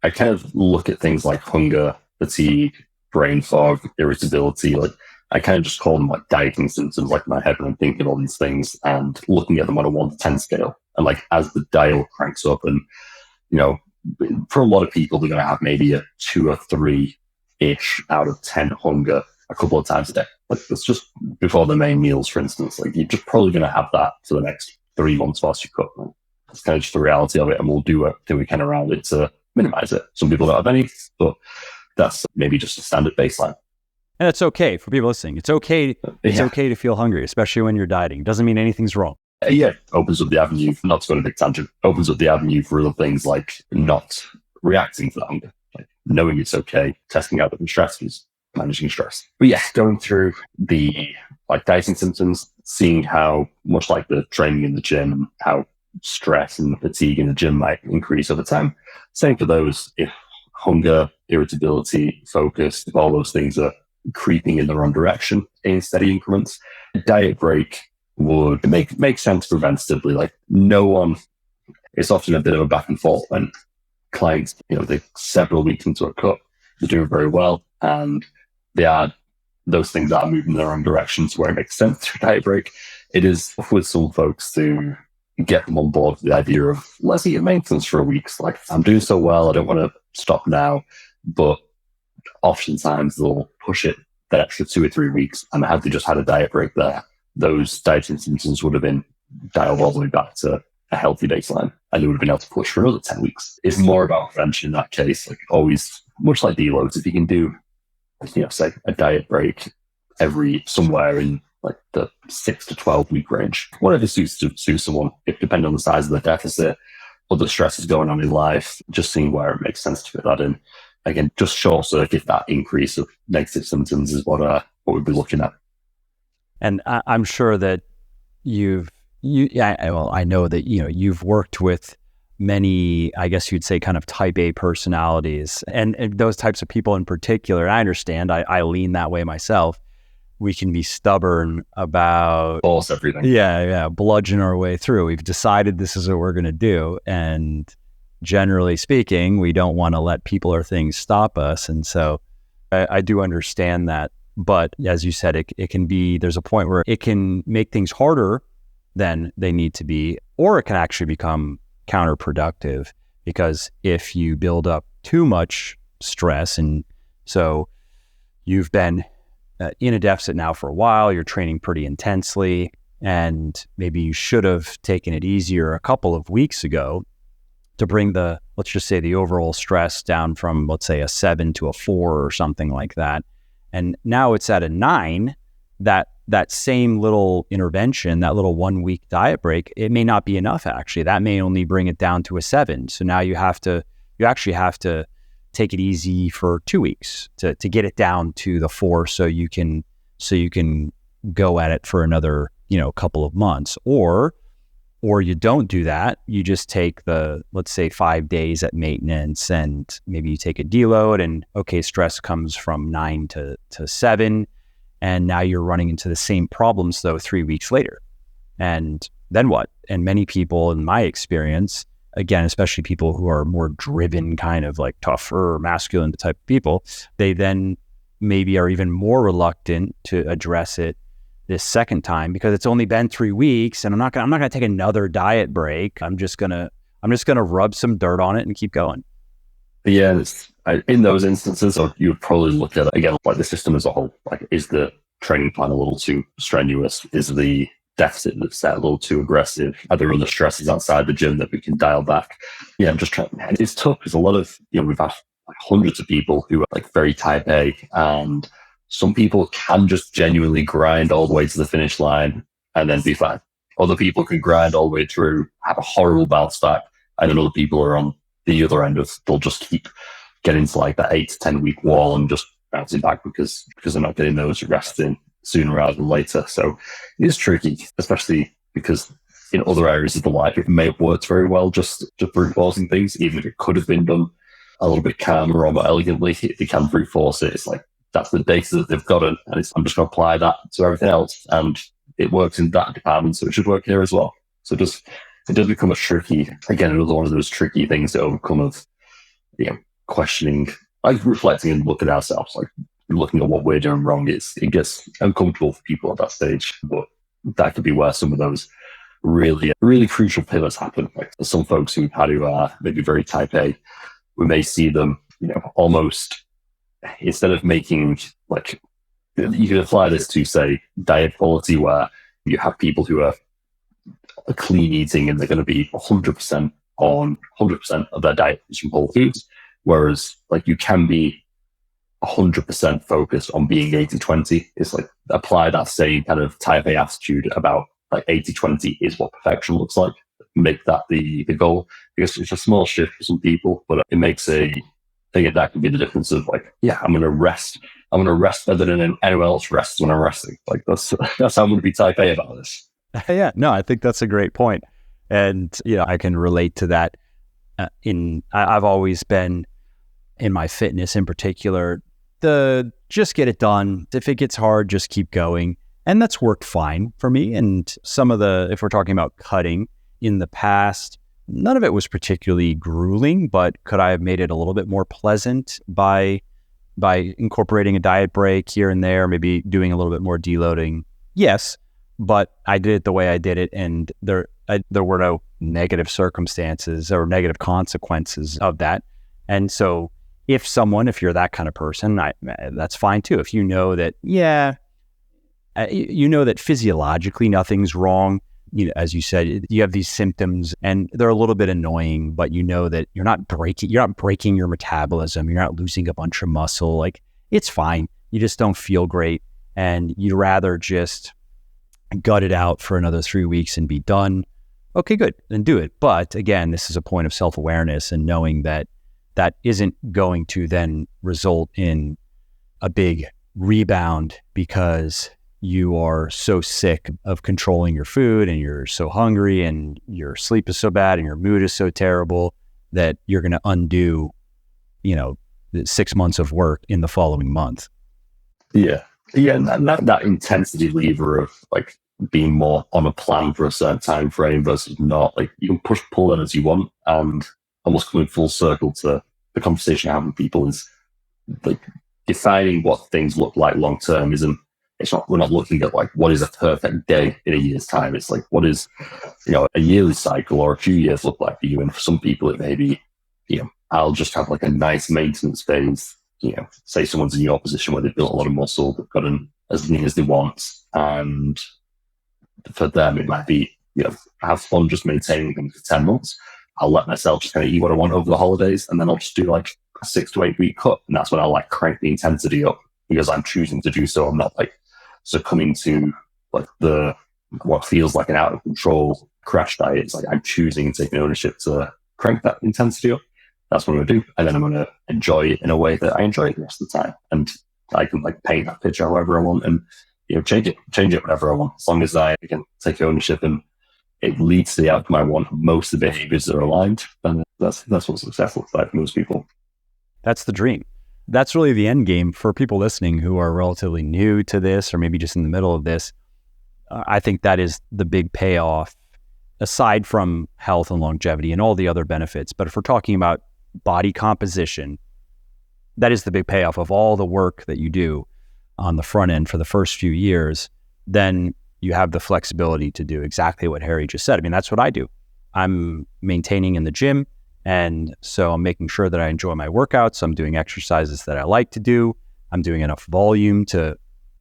kind of look at things like hunger, fatigue, brain fog, irritability. Like I kind of just call them like dieting symptoms, like in my head when I'm thinking all these things and looking at them on a 1 to 10 scale. And like as the dial cranks up, and for a lot of people, they're going to have maybe a 2 or 3-ish out of 10 hunger a couple of times a day. Like it's just before the main meals, for instance. Like you're just probably going to have that for the next 3 months whilst you cook. It's kind of just the reality of it, and we'll do everything we can around it to minimize it. Some people don't have any, but that's maybe just a standard baseline. And it's okay for people listening. It's okay. It's okay to feel hungry, especially when you're dieting. It doesn't mean anything's wrong. Yeah, opens up the avenue, not to go on a big tangent, opens up the avenue for other things like not reacting to that hunger, like knowing it's okay, testing out different strategies, managing stress. But yeah, going through the like dieting symptoms, seeing how much like the training in the gym, how stress and fatigue in the gym might increase over time. Same for those if hunger, irritability, focus, if all those things are creeping in the wrong direction in steady increments. A diet break would make sense preventatively. Like no one, it's often a bit of a back and forth when clients, they're several weeks into a cut, they're doing very well, and they are those things that are moving in the wrong directions where it makes sense to diet break. It is with some folks to get them on board with the idea of let's eat at maintenance for a week. It's like I'm doing so well, I don't want to stop now, but oftentimes they'll push it that extra 2 or 3 weeks, and had they just had a diet break there, those dieting symptoms would have been dialed all the way back to a healthy baseline, and they would have been able to push for another 10 weeks. It's more about prevention in that case. Like always, much like deloads, if you can do, say a diet break every somewhere in like the 6 to 12 week range, whatever suits someone, if depending on the size of the deficit, other stresses going on in life, just seeing where it makes sense to fit that in. Again, just short circuit that increase of negative symptoms is what we'd be looking at. And I'm sure that I know that, you've worked with many, I guess you'd say kind of type A personalities and those types of people in particular. I understand. I lean that way myself. We can be stubborn about force everything. Yeah. Bludgeon our way through. We've decided this is what we're going to do. And generally speaking, we don't want to let people or things stop us. And so I do understand that. But as you said, it can be, there's a point where it can make things harder than they need to be, or it can actually become counterproductive, because if you build up too much stress, and so you've been in a deficit now for a while, you're training pretty intensely, and maybe you should have taken it easier a couple of weeks ago to bring let's just say the overall stress down from, let's say, a 7 to a 4 or something like that. And now it's at a 9, that same little intervention, that little 1 week diet break, it may not be enough actually. That may only bring it down to a 7. So now you actually have to take it easy for 2 weeks to get it down to the 4 so you can go at it for another, couple of months. Or you don't do that. You just take let's say 5 days at maintenance, and maybe you take a deload, and okay, stress comes from 9 to 7. And now you're running into the same problems though 3 weeks later. And then what? And many people, in my experience, again, especially people who are more driven, kind of like tougher, masculine type of people, they then maybe are even more reluctant to address it this second time, because it's only been 3 weeks, and I'm not gonna take another diet break. I'm just gonna rub some dirt on it and keep going. Yeah, in those instances, you would probably look at, again, like the system as a whole. Like, is the training plan a little too strenuous? Is the deficit that's set a little too aggressive? Are there other stresses outside the gym that we can dial back? Yeah, I'm just trying. It's tough because a lot of, we've had like hundreds of people who are like very type A, and some people can just genuinely grind all the way to the finish line and then be fine. Other people can grind all the way through, have a horrible bounce back, and then other people are on the other end of, they'll just keep getting to like that 8 to 10 week wall and just bouncing back because they're not getting those rests in sooner rather than later. So it is tricky, especially because in other areas of the life, it may have worked very well just brute forcing things, even if it could have been done a little bit calmer or more elegantly. If they can brute force it, it's like, that's the data that they've got, and I'm just going to apply that to everything else. And it works in that department, so it should work here as well. So it does become a tricky, again, another one of those tricky things to overcome of, questioning, like reflecting and looking at ourselves, like looking at what we're doing wrong. It gets uncomfortable for people at that stage, but that could be where some of those really, really crucial pivots happen. Like some folks who had to maybe very type A, we may see them, almost, instead of making, like, you can apply this to, say, diet quality, where you have people who are clean eating and they're going to be 100% on 100% of their diet is from whole foods. Whereas, like, you can be 100% focused on being 80-20. It's like, apply that same kind of type A attitude about like 80-20 is what perfection looks like. Make that the goal, because it's a small shift for some people, but it makes again, that could be the difference of like, yeah, I'm going to rest better than anyone else rests when I'm resting. Like that's how I'm going to be type A about this. Yeah, no, I think that's a great point. And, I can relate to that. I've always been, in my fitness in particular, just get it done. If it gets hard, just keep going. And that's worked fine for me. And if we're talking about cutting in the past, none of it was particularly grueling, but could I have made it a little bit more pleasant by incorporating a diet break here and there, maybe doing a little bit more deloading? Yes, but I did it the way I did it, and there were no negative circumstances or negative consequences of that. And so if you're that kind of person, that's fine too. If you know that, that physiologically nothing's wrong, as you said, you have these symptoms and they're a little bit annoying, but you know that you're not breaking your metabolism. You're not losing a bunch of muscle. Like, it's fine. You just don't feel great. And you'd rather just gut it out for another 3 weeks and be done. Okay, good. Then do it. But again, this is a point of self-awareness and knowing that isn't going to then result in a big rebound because you are so sick of controlling your food and you're so hungry and your sleep is so bad and your mood is so terrible that you're going to undo, the 6 months of work in the following month. Yeah. Yeah. And that intensity lever of like being more on a plan for a certain time frame versus not, like you can pull that as you want, and almost coming full circle to the conversation I have with people is like defining what things look like long term we're not looking at like what is a perfect day in a year's time. It's like, what is, a yearly cycle or a few years look like for you? And for some people, it may be, I'll just have like a nice maintenance phase. Say someone's in your position where they've built a lot of muscle, they've gotten as lean as they want. And for them, it might be, have fun just maintaining them for 10 months. I'll let myself just kind of eat what I want over the holidays. And then I'll just do like a 6 to 8 week cut. And that's when I'll like crank the intensity up because I'm choosing to do so. I'm not like succumbing to like what feels like an out of control crash diet. It's like I'm choosing and taking ownership to crank that intensity up. That's what I'm going to do. And then I'm going to enjoy it in a way that I enjoy it the rest of the time. And I can like paint that picture however I want and, change it whenever I want. As long as I can take ownership and it leads to the outcome I want, most of the behaviors are aligned. And that's what success looks like for most people. That's the dream. That's really the end game for people listening who are relatively new to this or maybe just in the middle of this. I think that is the big payoff, aside from health and longevity and all the other benefits. But if we're talking about body composition, that is the big payoff of all the work that you do on the front end for the first few years. Then you have the flexibility to do exactly what Harry just said. I mean, that's what I do. I'm maintaining in the gym. And so I'm making sure that I enjoy my workouts. I'm doing exercises that I like to do. I'm doing enough volume to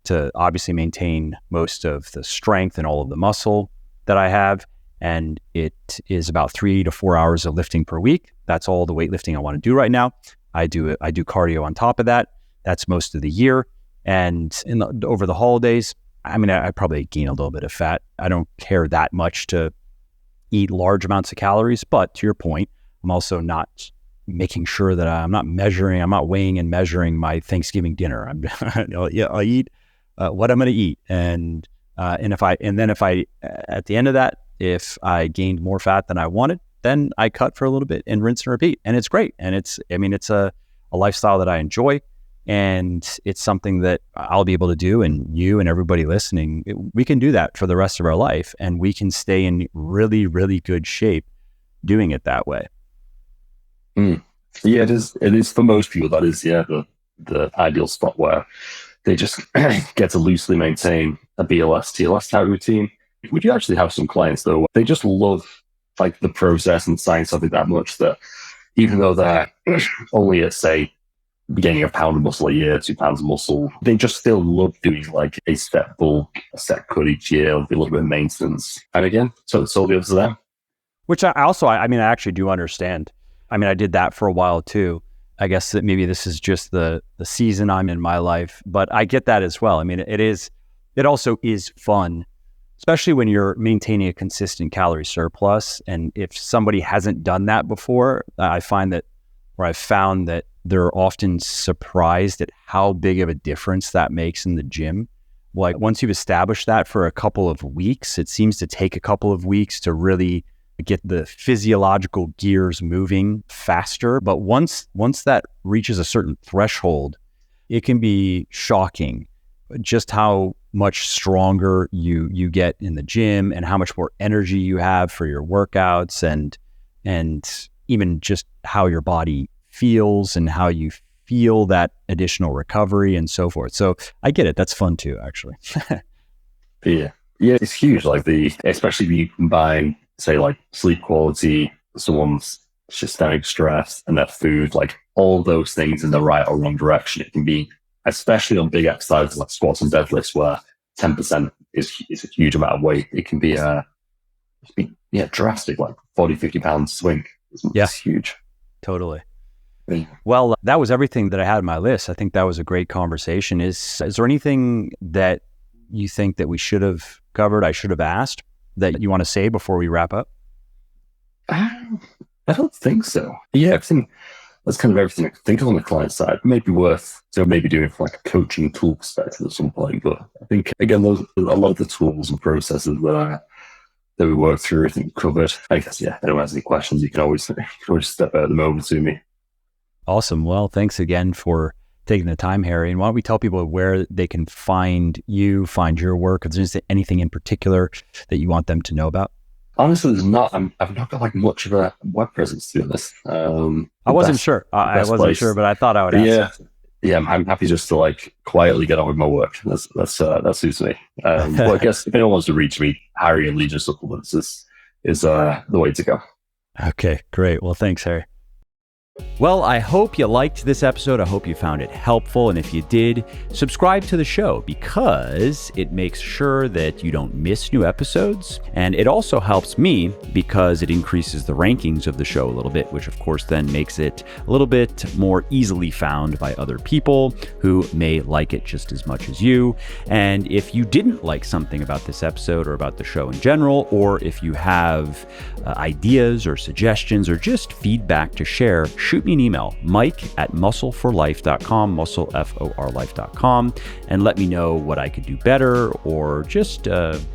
to obviously maintain most of the strength and all of the muscle that I have. And it is about 3 to 4 hours of lifting per week. That's all the weightlifting I want to do right now. I do cardio on top of that. That's most of the year. And over the holidays, I mean, I probably gain a little bit of fat. I don't care that much to eat large amounts of calories, but to your point, I'm also not making sure that I'm not weighing and measuring my Thanksgiving dinner. I eat what I'm going to eat. And if I at the end of that, if I gained more fat than I wanted, then I cut for a little bit and rinse and repeat. And it's great. And it's a lifestyle that I enjoy. And it's something that I'll be able to do, and you and everybody listening, we can do that for the rest of our life, and we can stay in really, really good shape doing it that way. Yeah, it is for most people. That is, the ideal spot where they just get to loosely maintain a BLS, TLS type routine. We do actually have some clients though, they just love like the process and science of it that much that even though they're only at, say, gaining a pound of muscle a year, 2 pounds of muscle, they just still love doing like a step bulk, a set cut each year, a little bit of maintenance. And again, so it's all the up to them. Which I actually do understand. I mean, I did that for a while too. I guess that maybe this is just the season I'm in my life, but I get that as well. I mean, it also is fun, especially when you're maintaining a consistent calorie surplus. And if somebody hasn't done that before, I've found that they're often surprised at how big of a difference that makes in the gym. Like once you've established that for a couple of weeks, it seems to take a couple of weeks to really get the physiological gears moving faster. But once that reaches a certain threshold, it can be shocking just how much stronger you get in the gym and how much more energy you have for your workouts and even just how your body feels and how you feel that additional recovery and so forth. So I get it. That's fun too, actually. Yeah, it's huge. Like especially if you combine, say, like sleep quality, someone's systemic stress, and their food, like all those things in the right or wrong direction. It can be, especially on big exercises like squats and deadlifts, where 10% is a huge amount of weight. It can be drastic, like 40, 50 pounds swing. It's huge. Totally. Well, that was everything that I had on my list. I think that was a great conversation. Is there anything that you think that we should have covered, I should have asked, that you want to say before we wrap up? I don't think so. Yeah, I think that's kind of everything I could think of on the client side. Maybe worth maybe doing from like a coaching tool perspective at some point. But I think, again, a lot of the tools and processes that we work through, I think, covered. I guess, if anyone has any questions, you can always step out of them over to me. Awesome. Well, thanks again for taking the time, Harry. And why don't we tell people where they can find you, find your work? If there's anything in particular that you want them to know about? Honestly, there's not. I've not got like much of a web presence, to be honest. I wasn't sure. I wasn't sure, but I thought I would ask. Yeah. I'm happy just to like quietly get on with my work. That suits me. Well, I guess if anyone wants to reach me, Harry and Legion Supplements is the way to go. Okay, great. Well, thanks, Harry. Well, I hope you liked this episode. I hope you found it helpful. And if you did, subscribe to the show because it makes sure that you don't miss new episodes. And it also helps me because it increases the rankings of the show a little bit, which of course then makes it a little bit more easily found by other people who may like it just as much as you. And if you didn't like something about this episode or about the show in general, or if you have ideas or suggestions or just feedback to share, shoot me an email, mike@muscleforlife.com, muscleforlife.com, and let me know what I could do better or just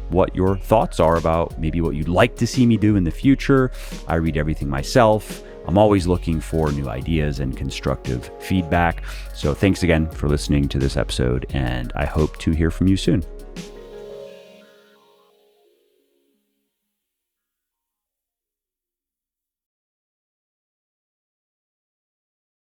what your thoughts are about maybe what you'd like to see me do in the future. I read everything myself. I'm always looking for new ideas and constructive feedback. So thanks again for listening to this episode, and I hope to hear from you soon.